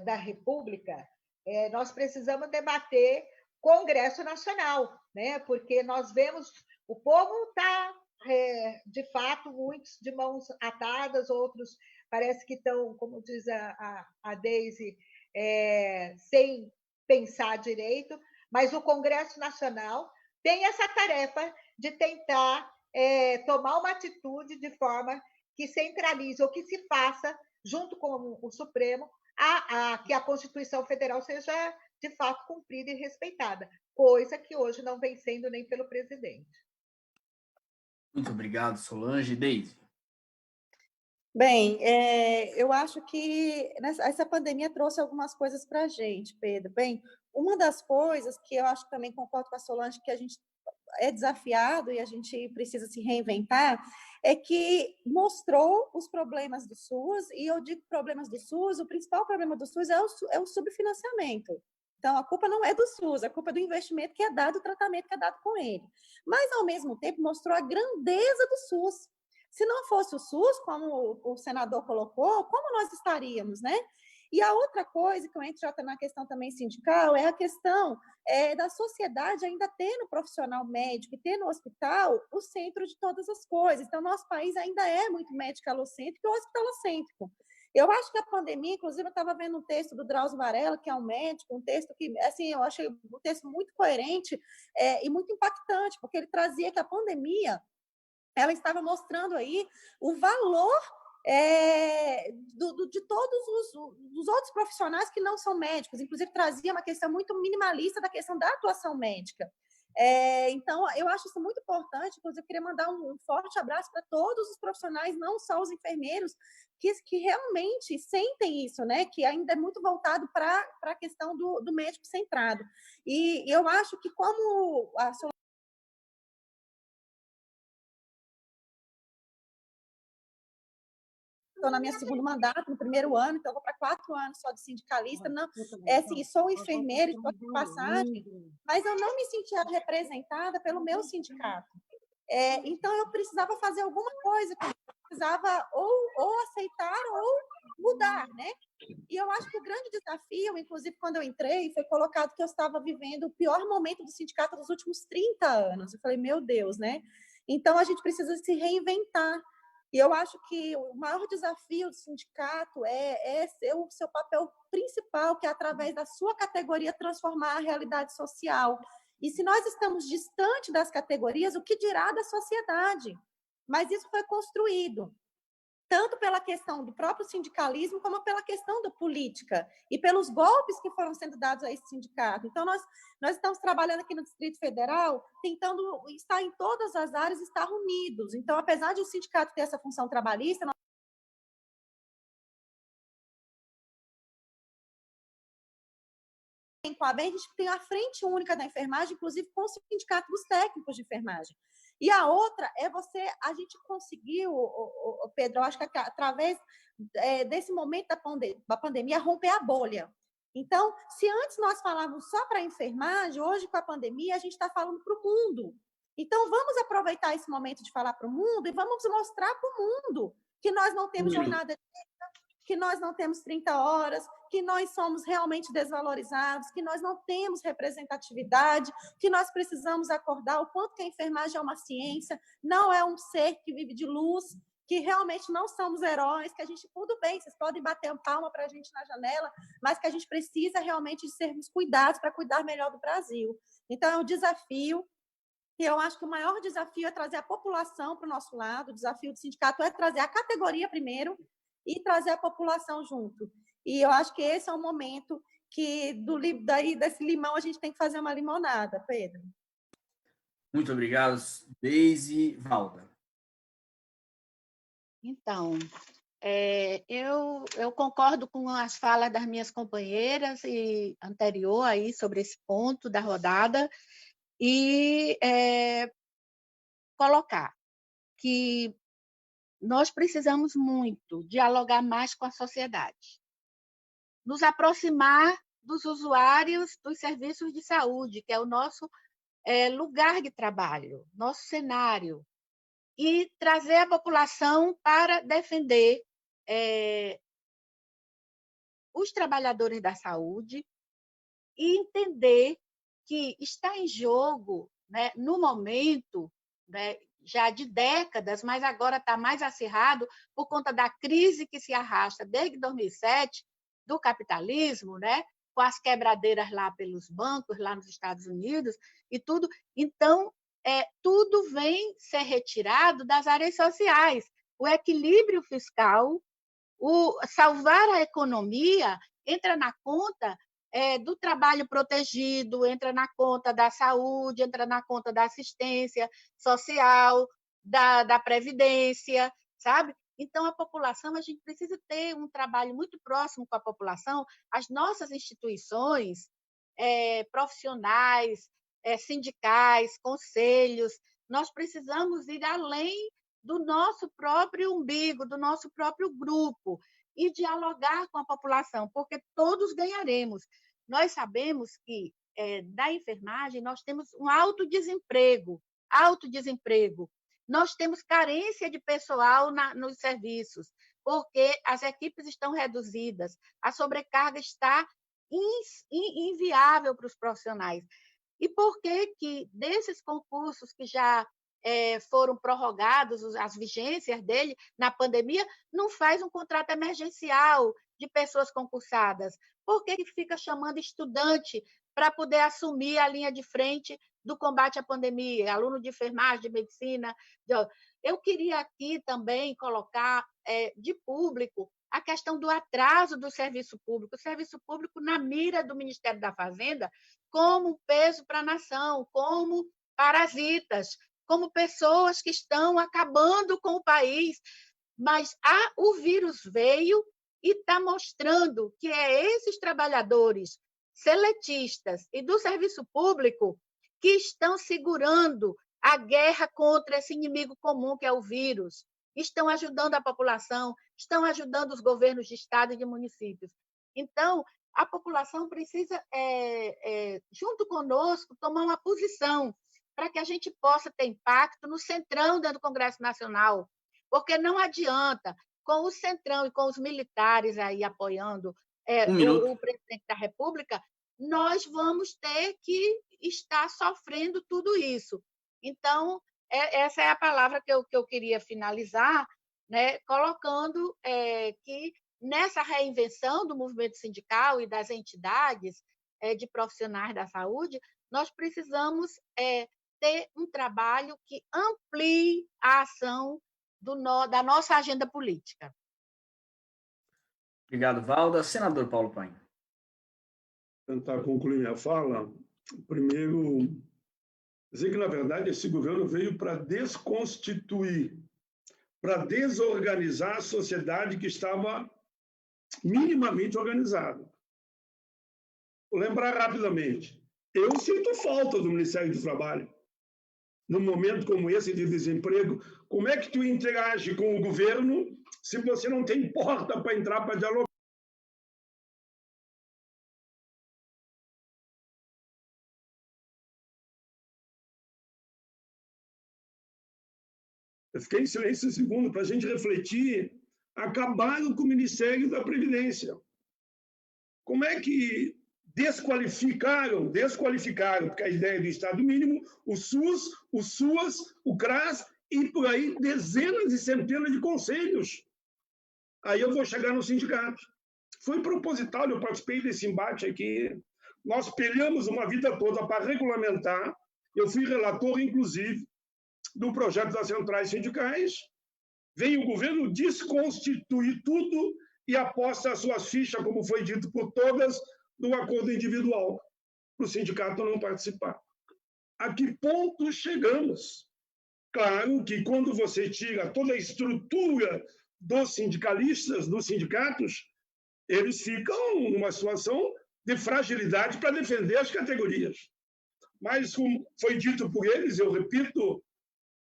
da República, nós precisamos debater Congresso Nacional, né? Porque nós vemos, o povo está, de fato, muitos de mãos atadas, outros parece que estão, como diz a Deise, sem pensar direito, mas o Congresso Nacional tem essa tarefa de tentar tomar uma atitude de forma que centralize ou que se faça, junto com o Supremo, que a Constituição Federal seja, de fato, cumprida e respeitada, coisa que hoje não vem sendo nem pelo presidente. Muito obrigado, Solange. Deise. Bem, eu acho que essa pandemia trouxe algumas coisas para a gente, Pedro. Bem, uma das coisas que eu acho que também concordo com a Solange, que a gente é desafiado e a gente precisa se reinventar, é que mostrou os problemas do SUS, e eu digo problemas do SUS, o principal problema do SUS é o subfinanciamento. Então, a culpa não é do SUS, a culpa é do investimento que é dado, o tratamento que é dado com ele. Mas, ao mesmo tempo, mostrou a grandeza do SUS. Se não fosse o SUS, como o senador colocou, como nós estaríamos, né? E a outra coisa, que eu entro já na questão também sindical, é a questão da sociedade ainda ter no profissional médico e ter no hospital o centro de todas as coisas. Então, nosso país ainda é muito medicalocêntrico e hospitalocêntrico. Eu acho que a pandemia, inclusive, eu estava vendo um texto do Drauzio Varela, que é um médico, um texto que, assim, eu achei um texto muito coerente e muito impactante, porque ele trazia que a pandemia, ela estava mostrando aí o valor de todos os outros profissionais que não são médicos, inclusive trazia uma questão muito minimalista da questão da atuação médica. Então, eu acho isso muito importante, inclusive eu queria mandar um forte abraço para todos os profissionais, não só os enfermeiros, que realmente sentem isso, né? Que ainda é muito voltado para a questão do médico centrado. E eu acho que como a estou na minha segundo mandato, no primeiro ano, então eu vou para 4 anos só de sindicalista. Não, assim, sou enfermeira, estou de passagem, mas eu não me sentia representada pelo meu sindicato. Então, eu precisava fazer alguma coisa, eu precisava ou aceitar ou mudar, né? E eu acho que o grande desafio, inclusive quando eu entrei, foi colocado que eu estava vivendo o pior momento do sindicato dos últimos 30 anos. Eu falei, meu Deus, né? Então, a gente precisa se reinventar. E eu acho que o maior desafio do sindicato é ser o seu papel principal, que é, através da sua categoria, transformar a realidade social. E se nós estamos distante das categorias, o que dirá da sociedade? Mas isso foi construído, tanto pela questão do próprio sindicalismo, como pela questão da política, e pelos golpes que foram sendo dados a esse sindicato. Então, nós estamos trabalhando aqui no Distrito Federal, tentando estar em todas as áreas, estar unidos. Então, apesar de o sindicato ter essa função trabalhista, a gente tem a frente única da enfermagem, inclusive com o sindicato dos técnicos de enfermagem. E a outra é a gente conseguiu, Pedro, eu acho que através desse momento da pandemia, romper a bolha. Então, se antes nós falávamos só para a enfermagem, hoje com a pandemia a gente está falando para o mundo. Então, vamos aproveitar esse momento de falar para o mundo e vamos mostrar para o mundo que nós não temos jornada que nós não temos 30 horas, que nós somos realmente desvalorizados, que nós não temos representatividade, que nós precisamos acordar o quanto que a enfermagem é uma ciência, não é um ser que vive de luz, que realmente não somos heróis, que a gente, tudo bem, vocês podem bater uma palma para a gente na janela, mas que a gente precisa realmente de sermos cuidados para cuidar melhor do Brasil. Então, é um desafio. E eu acho que o maior desafio é trazer a população para o nosso lado, o desafio do sindicato é trazer a categoria primeiro e trazer a população junto. E eu acho que esse é o momento que desse limão a gente tem que fazer uma limonada, Pedro. Muito obrigado, Deise. Valda. Então, eu concordo com as falas das minhas companheiras e anterior aí sobre esse ponto da rodada e colocar que nós precisamos muito dialogar mais com a sociedade, nos aproximar dos usuários dos serviços de saúde, que é o nosso lugar de trabalho, nosso cenário, e trazer a população para defender os trabalhadores da saúde e entender que está em jogo, né, no momento, né, já de décadas, mas agora está mais acirrado por conta da crise que se arrasta desde 2007, do capitalismo, né, com as quebradeiras lá pelos bancos, lá nos Estados Unidos, e tudo. Então, tudo vem ser retirado das áreas sociais. O equilíbrio fiscal, o salvar a economia entra na conta do trabalho protegido, entra na conta da saúde, entra na conta da assistência social, da previdência, sabe? Então, a população, a gente precisa ter um trabalho muito próximo com a população, as nossas instituições profissionais, sindicais, conselhos, nós precisamos ir além do nosso próprio umbigo, do nosso próprio grupo, e dialogar com a população, porque todos ganharemos. Nós sabemos que, da enfermagem, nós temos um alto desemprego, nós temos carência de pessoal nos serviços, porque as equipes estão reduzidas, a sobrecarga está inviável para os profissionais. E por que desses concursos que já foram prorrogados, as vigências dele na pandemia, não faz um contrato emergencial de pessoas concursadas? Por que fica chamando estudante para poder assumir a linha de frente do combate à pandemia, aluno de enfermagem, de medicina? Eu queria aqui também colocar de público a questão do atraso do serviço público. O serviço público na mira do Ministério da Fazenda como um peso para a nação, como parasitas, como pessoas que estão acabando com o país. Mas o vírus veio e está mostrando que esses trabalhadores seletistas e do serviço público que estão segurando a guerra contra esse inimigo comum que é o vírus, estão ajudando a população, estão ajudando os governos de estado e de municípios. Então, a população precisa, junto conosco, tomar uma posição para que a gente possa ter impacto no Centrão dentro do Congresso Nacional, porque não adianta, com o Centrão e com os militares aí apoiando o presidente da República, nós vamos ter que estar sofrendo tudo isso. Então, essa é a palavra que eu queria finalizar, né, colocando que nessa reinvenção do movimento sindical e das entidades de profissionais da saúde, nós precisamos ter um trabalho que amplie a ação da nossa agenda política. Obrigado, Valda. Senador Paulo Paim. Tentar concluir minha fala. Primeiro, dizer que, na verdade, esse governo veio para desconstituir, para desorganizar a sociedade que estava minimamente organizada. Vou lembrar rapidamente. Eu sinto falta do Ministério do Trabalho. Num momento como esse de desemprego, como é que tu interage com o governo se você não tem porta para entrar para dialogar? Eu fiquei em silêncio um segundo para a gente refletir. Acabaram com o Ministério da Previdência. Como é que desqualificaram, porque a ideia do Estado mínimo, o SUS, o SUAS, o CRAS e por aí dezenas e centenas de conselhos. Aí eu vou chegar no sindicato. Foi proposital, eu participei desse embate aqui. Nós peleamos uma vida toda para regulamentar Eu fui relator, inclusive, do projeto das centrais sindicais. Vem o governo desconstituir tudo e aposta as suas fichas, como foi dito por todas, no acordo individual, para o sindicato não participar. A que ponto chegamos? Claro que quando você tira toda a estrutura dos sindicalistas, dos sindicatos, eles ficam numa situação de fragilidade para defender as categorias. Mas, como foi dito por eles, eu repito,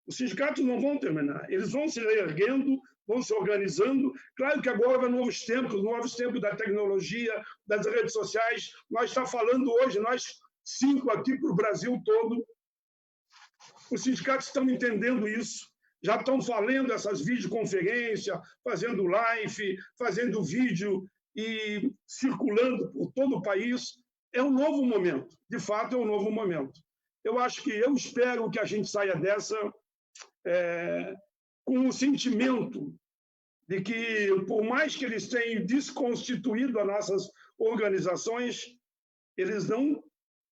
os sindicatos não vão terminar, eles vão se reerguendo, vão se organizando. Claro que agora, novos tempos da tecnologia, das redes sociais, nós estamos falando hoje, nós 5 aqui para o Brasil todo, os sindicatos estão entendendo isso, já estão fazendo essas videoconferências, fazendo live, fazendo vídeo e circulando por todo o país. É um novo momento, de fato é um novo momento. Eu espero que a gente saia dessa com o sentimento de que, por mais que eles tenham desconstituído as nossas organizações, eles não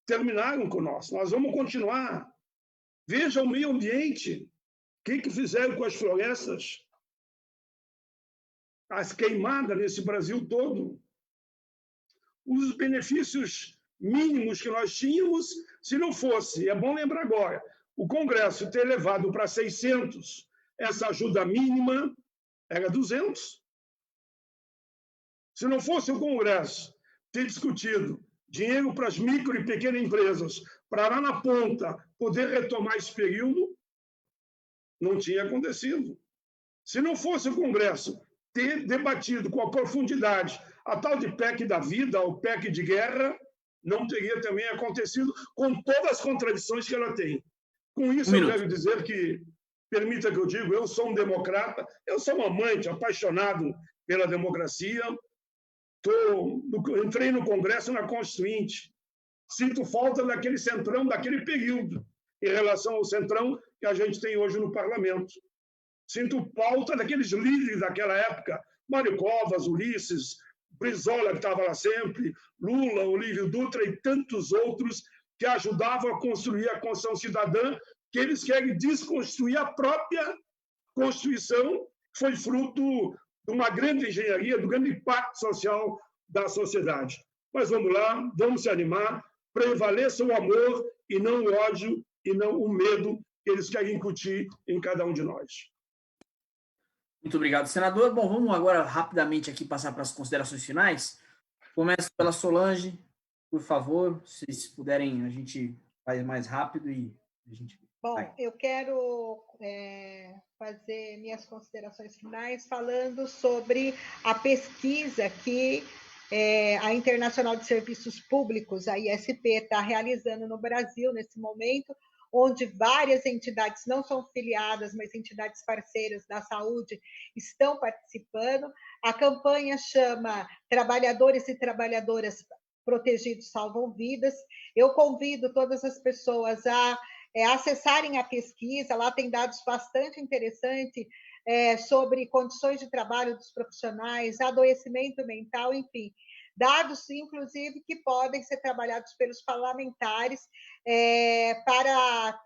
terminaram com nós. Nós vamos continuar. Veja o meio ambiente. O que fizeram com as florestas? As queimadas nesse Brasil todo. Os benefícios mínimos que nós tínhamos, se não fosse, é bom lembrar agora, o Congresso ter levado para 600 essa ajuda mínima, era 200. Se não fosse o Congresso ter discutido dinheiro para as micro e pequenas empresas, para lá na ponta poder retomar esse período, não tinha acontecido. Se não fosse o Congresso ter debatido com a profundidade a tal de PEC da vida, ou PEC de guerra, não teria também acontecido, com todas as contradições que ela tem. Com isso, eu quero dizer que, permita que eu diga, eu sou um democrata, eu sou um amante, apaixonado pela democracia, entrei no Congresso na Constituinte, sinto falta daquele centrão, daquele período, em relação ao centrão que a gente tem hoje no Parlamento. Sinto falta daqueles líderes daquela época, Mário Covas, Ulisses, Brizola, que estava lá sempre, Lula, Olívio Dutra e tantos outros que ajudavam a construir a Constituição Cidadã, que eles querem desconstruir a própria Constituição, que foi fruto de uma grande engenharia, do grande impacto social da sociedade. Mas vamos lá, vamos se animar, prevaleça o amor e não o ódio e não o medo que eles querem incutir em cada um de nós. Muito obrigado, senador. Bom, vamos agora rapidamente aqui passar para as considerações finais. Começo pela Solange, por favor, se puderem, a gente faz mais rápido e a gente... Bom, eu quero fazer minhas considerações finais falando sobre a pesquisa que a Internacional de Serviços Públicos, a ISP, está realizando no Brasil nesse momento, onde várias entidades não são filiadas, mas entidades parceiras da saúde estão participando. A campanha chama Trabalhadores e Trabalhadoras Protegidos Salvam Vidas. Eu convido todas as pessoas a acessarem a pesquisa, lá tem dados bastante interessantes sobre condições de trabalho dos profissionais, adoecimento mental, enfim, dados, inclusive, que podem ser trabalhados pelos parlamentares para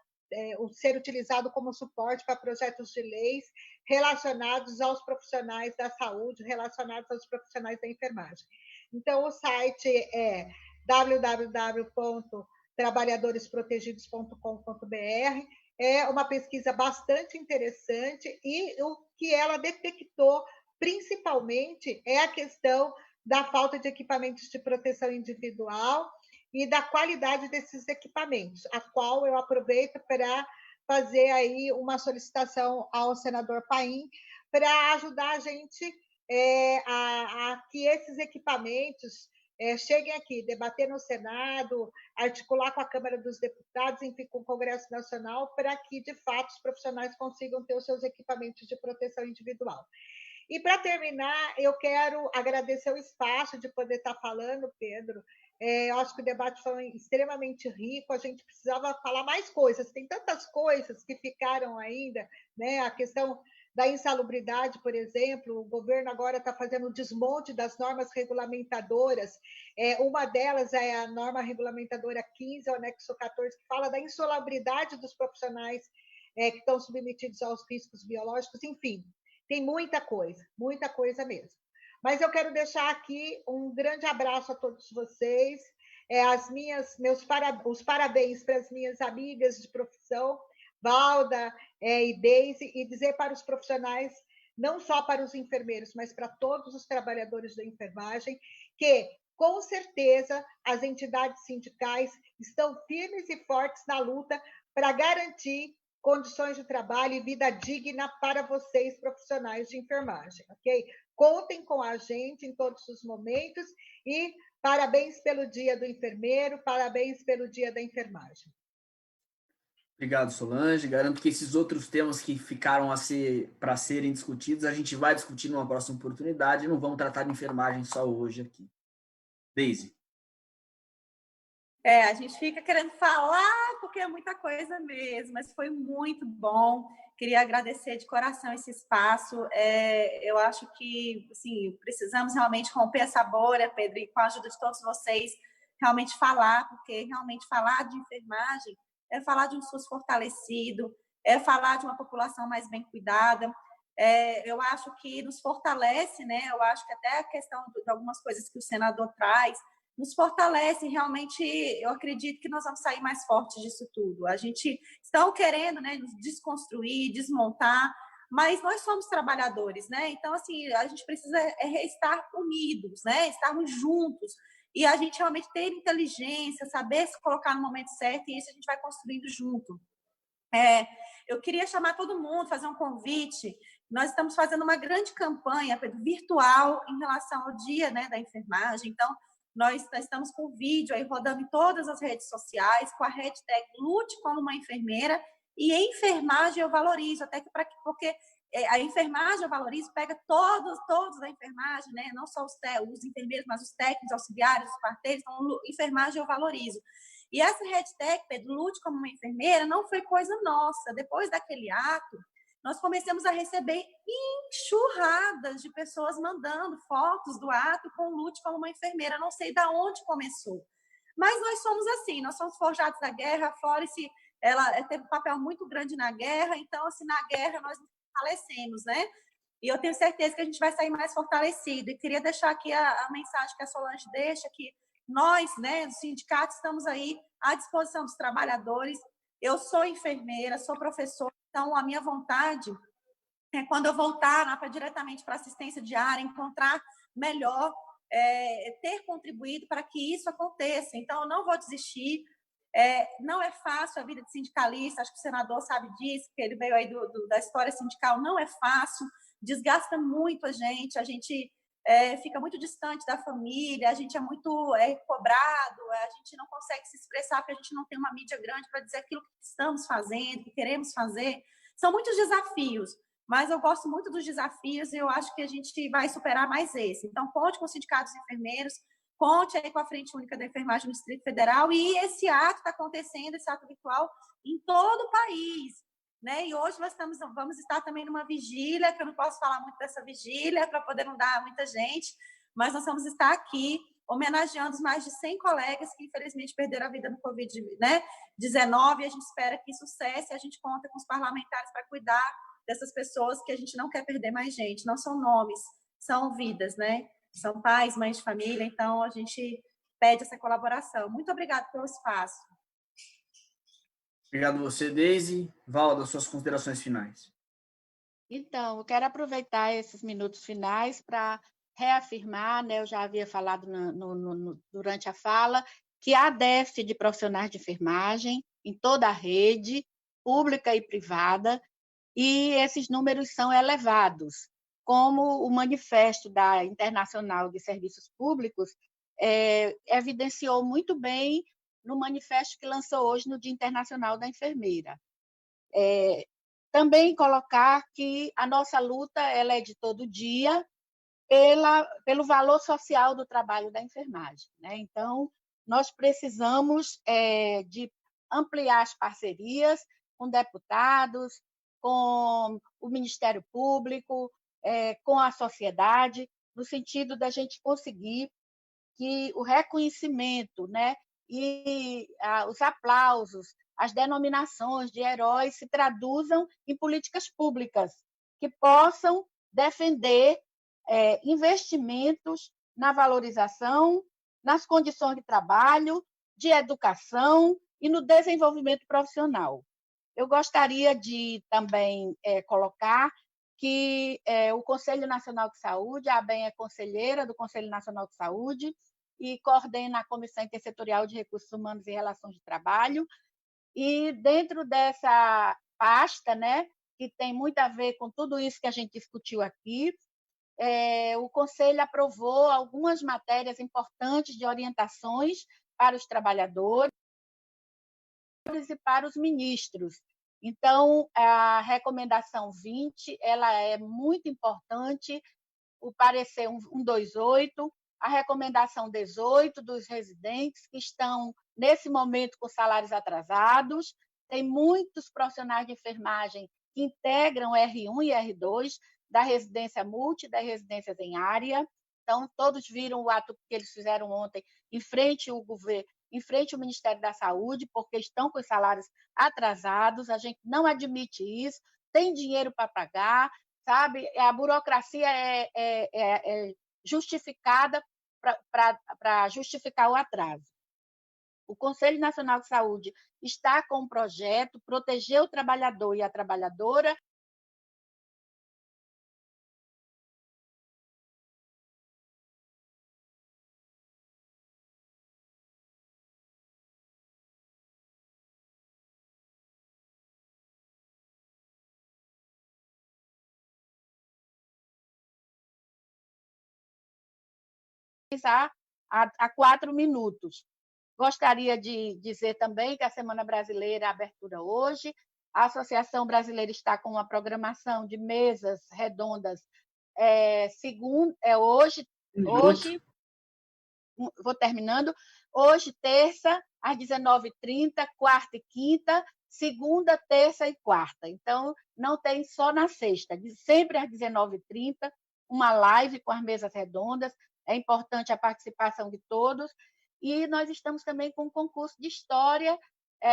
ser utilizado como suporte para projetos de leis relacionados aos profissionais da saúde, relacionados aos profissionais da enfermagem. Então, o site é www.trabalhadoresprotegidos.com.br. É uma pesquisa bastante interessante e o que ela detectou, principalmente, é a questão da falta de equipamentos de proteção individual e da qualidade desses equipamentos, a qual eu aproveito para fazer aí uma solicitação ao senador Paim para ajudar a gente a que esses equipamentos cheguem aqui, debater no Senado, articular com a Câmara dos Deputados, enfim, com o Congresso Nacional, para que, de fato, os profissionais consigam ter os seus equipamentos de proteção individual. E, para terminar, eu quero agradecer o espaço de poder estar falando, Pedro. Eu acho que o debate foi extremamente rico, a gente precisava falar mais coisas, tem tantas coisas que ficaram ainda, né? A questão da insalubridade, por exemplo. O governo agora está fazendo o desmonte das normas regulamentadoras. Uma delas é a norma regulamentadora 15, o anexo 14, que fala da insalubridade dos profissionais que estão submetidos aos riscos biológicos. Enfim, tem muita coisa mesmo. Mas eu quero deixar aqui um grande abraço a todos vocês, os parabéns para as minhas amigas de profissão, Valda e Deise, e dizer para os profissionais, não só para os enfermeiros, mas para todos os trabalhadores da enfermagem, que, com certeza, as entidades sindicais estão firmes e fortes na luta para garantir condições de trabalho e vida digna para vocês, profissionais de enfermagem, ok? Contem com a gente em todos os momentos e parabéns pelo Dia do Enfermeiro, parabéns pelo Dia da Enfermagem. Obrigado, Solange. Garanto que esses outros temas que ficaram para serem discutidos, a gente vai discutir numa próxima oportunidade, não vamos tratar de enfermagem só hoje aqui. Deise. A gente fica querendo falar, porque é muita coisa mesmo, mas foi muito bom. Queria agradecer de coração esse espaço. Eu acho que, assim, precisamos realmente romper essa bolha, Pedro, e com a ajuda de todos vocês, realmente falar, porque realmente falar de enfermagem é falar de um SUS fortalecido, é falar de uma população mais bem cuidada. Eu acho que nos fortalece, né? Eu acho que até a questão de algumas coisas que o senador traz, nos fortalece, realmente, eu acredito que nós vamos sair mais fortes disso tudo. A gente está querendo, né, nos desconstruir, desmontar, mas nós somos trabalhadores, né? Então, assim, a gente precisa estar unidos, né? Estarmos juntos, e a gente realmente ter inteligência, saber se colocar no momento certo, e isso a gente vai construindo junto. Eu queria chamar todo mundo, fazer um convite. Nós estamos fazendo uma grande campanha virtual em relação ao Dia, né, da Enfermagem. Então, nós estamos com o vídeo aí rodando em todas as redes sociais, com a hashtag Lute como uma enfermeira, e enfermagem eu valorizo, até que porque a enfermagem eu valorizo, pega todos da enfermagem, né? Não só os enfermeiros, mas os técnicos, auxiliares, os parteiros. Então, enfermagem eu valorizo. E essa hashtag, Pedro, Lute como uma enfermeira, não foi coisa nossa. Depois daquele ato, nós começamos a receber enxurradas de pessoas mandando fotos do ato com Lute como uma enfermeira. Não sei de onde começou. Mas nós somos assim, nós somos forjados da guerra. A Flórice, ela teve um papel muito grande na guerra, então, assim, na guerra nós nos fortalecemos, né? E eu tenho certeza que a gente vai sair mais fortalecido. E queria deixar aqui a mensagem que a Solange deixa, que nós, né, do sindicato, estamos aí à disposição dos trabalhadores. Eu sou enfermeira, sou professora, então a minha vontade é, quando eu voltar diretamente para assistência diária, encontrar melhor, ter contribuído para que isso aconteça. Então, eu não vou desistir. Não é fácil a vida de sindicalista, acho que o senador sabe disso, porque ele veio aí da história sindical, não é fácil, desgasta muito a gente fica muito distante da família, a gente é muito cobrado, a gente não consegue se expressar porque a gente não tem uma mídia grande para dizer aquilo que estamos fazendo, que queremos fazer. São muitos desafios, mas eu gosto muito dos desafios e eu acho que a gente vai superar mais esse. Então, conte com os sindicatos de enfermeiros, conte aí com a Frente Única da Enfermagem no Distrito Federal, e esse ato está acontecendo, esse ato virtual, em todo o país. Né? E hoje nós vamos estar também numa vigília, que eu não posso falar muito dessa vigília, para poder não dar muita gente, mas nós vamos estar aqui homenageando os mais de 100 colegas que, infelizmente, perderam a vida no Covid-19, né? E a gente espera que isso cesse, e a gente conta com os parlamentares para cuidar dessas pessoas, que a gente não quer perder mais gente. Não são nomes, são vidas, né? São pais, mães de família, então a gente pede essa colaboração. Muito obrigada pelo espaço. Obrigado a você, Deise. Valda, suas considerações finais. Então, eu quero aproveitar esses minutos finais para reafirmar, né, eu já havia falado durante a fala, que há déficit de profissionais de enfermagem em toda a rede, pública e privada, e esses números são elevados. Como o manifesto da Internacional de Serviços Públicos evidenciou muito bem no manifesto que lançou hoje no Dia Internacional da Enfermeira. Também colocar que a nossa luta ela é de todo dia pelo valor social do trabalho da enfermagem, né? Então, nós precisamos de ampliar as parcerias com deputados, com o Ministério Público, com a sociedade, no sentido da gente conseguir que o reconhecimento, né, e os aplausos, as denominações de heróis se traduzam em políticas públicas que possam defender investimentos na valorização, nas condições de trabalho, de educação e no desenvolvimento profissional. Eu gostaria de também colocar que o Conselho Nacional de Saúde, a ABEM é conselheira do Conselho Nacional de Saúde e coordena a Comissão Intersetorial de Recursos Humanos e Relações de Trabalho, e dentro dessa pasta, né, que tem muito a ver com tudo isso que a gente discutiu aqui, o Conselho aprovou algumas matérias importantes de orientações para os trabalhadores e para os ministros. Então, a recomendação 20 ela é muito importante, o parecer 128, a recomendação 18 dos residentes que estão, nesse momento, com salários atrasados. Tem muitos profissionais de enfermagem que integram R1 e R2 da residência multi, das residências em área. Então, todos viram o ato que eles fizeram ontem em frente ao governo, em frente ao Ministério da Saúde, porque estão com os salários atrasados. A gente não admite isso, tem dinheiro para pagar, sabe? A burocracia é justificada para justificar o atraso. O Conselho Nacional de Saúde está com um projeto, proteger o trabalhador e a trabalhadora, a 4 minutos. Gostaria de dizer também que a Semana Brasileira é abertura hoje. A Associação Brasileira está com uma programação de mesas redondas hoje, vou terminando, hoje, terça, às 19h30, quarta e quinta, segunda, terça e quarta. Então, não tem só na sexta, sempre às 19h30, uma live com as mesas redondas. É importante a participação de todos. E nós estamos também com um concurso de história,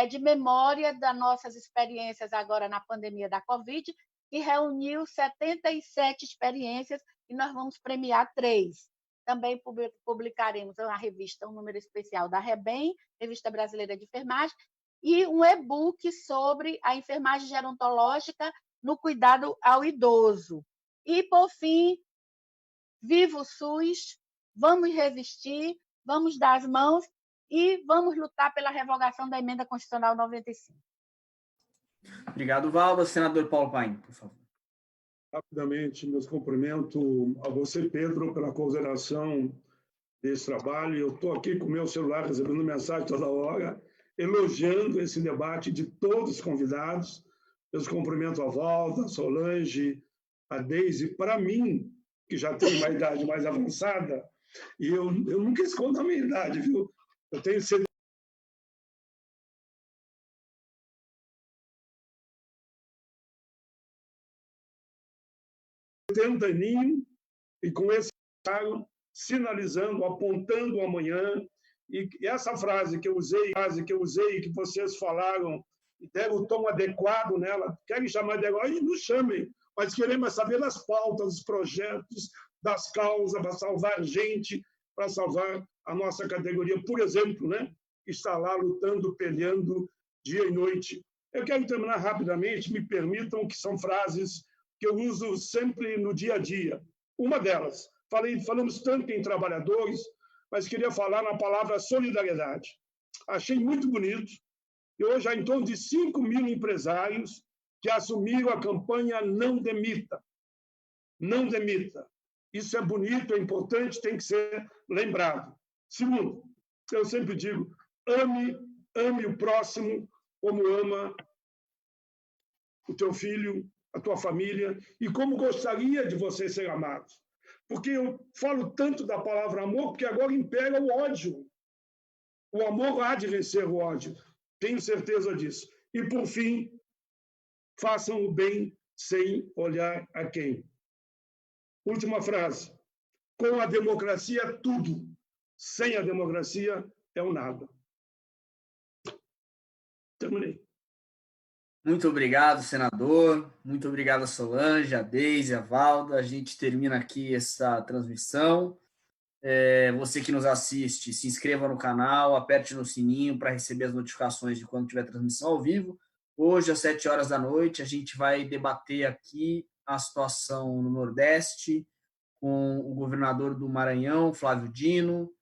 de memória das nossas experiências agora na pandemia da Covid, que reuniu 77 experiências e nós vamos premiar 3. Também publicaremos uma revista, um número especial da REBEM, Revista Brasileira de Enfermagem, e um e-book sobre a enfermagem gerontológica no cuidado ao idoso. E, por fim, viva o SUS, vamos resistir, vamos dar as mãos e vamos lutar pela revogação da Emenda Constitucional 95. Obrigado, Valda. Senador Paulo Paim, por favor. Rapidamente, meus cumprimentos a você, Pedro, pela coordenação desse trabalho. Eu estou aqui com o meu celular recebendo mensagem toda hora, elogiando esse debate de todos os convidados. Meus cumprimentos a Valda, a Solange, a Deise. Para mim, que já tenho uma idade mais avançada, e eu nunca escondo a minha idade, viu? Eu tenho 70 aninhos, e com esse sinalizando, apontando o amanhã. E essa frase que eu usei, que vocês falaram, e deram o tom adequado nela, querem chamar de agora, e nos chamem, mas queremos saber das pautas, dos projetos, das causas, para salvar gente, para salvar a nossa categoria, por exemplo, né, que está lá lutando, peleando dia e noite. Eu quero terminar rapidamente, me permitam, que são frases que eu uso sempre no dia a dia. Uma delas, falamos tanto em trabalhadores, mas queria falar na palavra solidariedade. Achei muito bonito, e hoje há em torno de 5.000 empresários que assumiram a campanha Não Demita. Não demita. Isso é bonito, é importante, tem que ser lembrado. Segundo, eu sempre digo, ame o próximo como ama o teu filho, a tua família, e como gostaria de você ser amado. Porque eu falo tanto da palavra amor, porque agora impera o ódio. O amor há de vencer o ódio, tenho certeza disso. E, por fim, façam o bem sem olhar a quem. Última frase. Com a democracia, tudo. Sem a democracia, é um nada. Terminei. Muito obrigado, senador. Muito obrigado a Solange, a Deise, a Valda. A gente termina aqui essa transmissão. Você que nos assiste, se inscreva no canal, aperte no sininho para receber as notificações de quando tiver transmissão ao vivo. Hoje, às 7 horas da noite, a gente vai debater aqui a situação no Nordeste com o governador do Maranhão, Flávio Dino,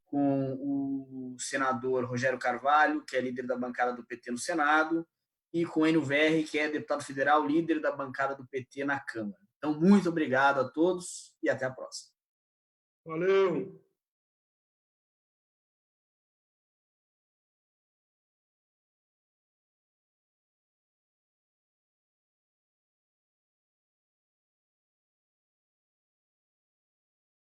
com o senador Rogério Carvalho, que é líder da bancada do PT no Senado, e com o Enio Verri, que é deputado federal, líder da bancada do PT na Câmara. Então, muito obrigado a todos e até a próxima. Valeu!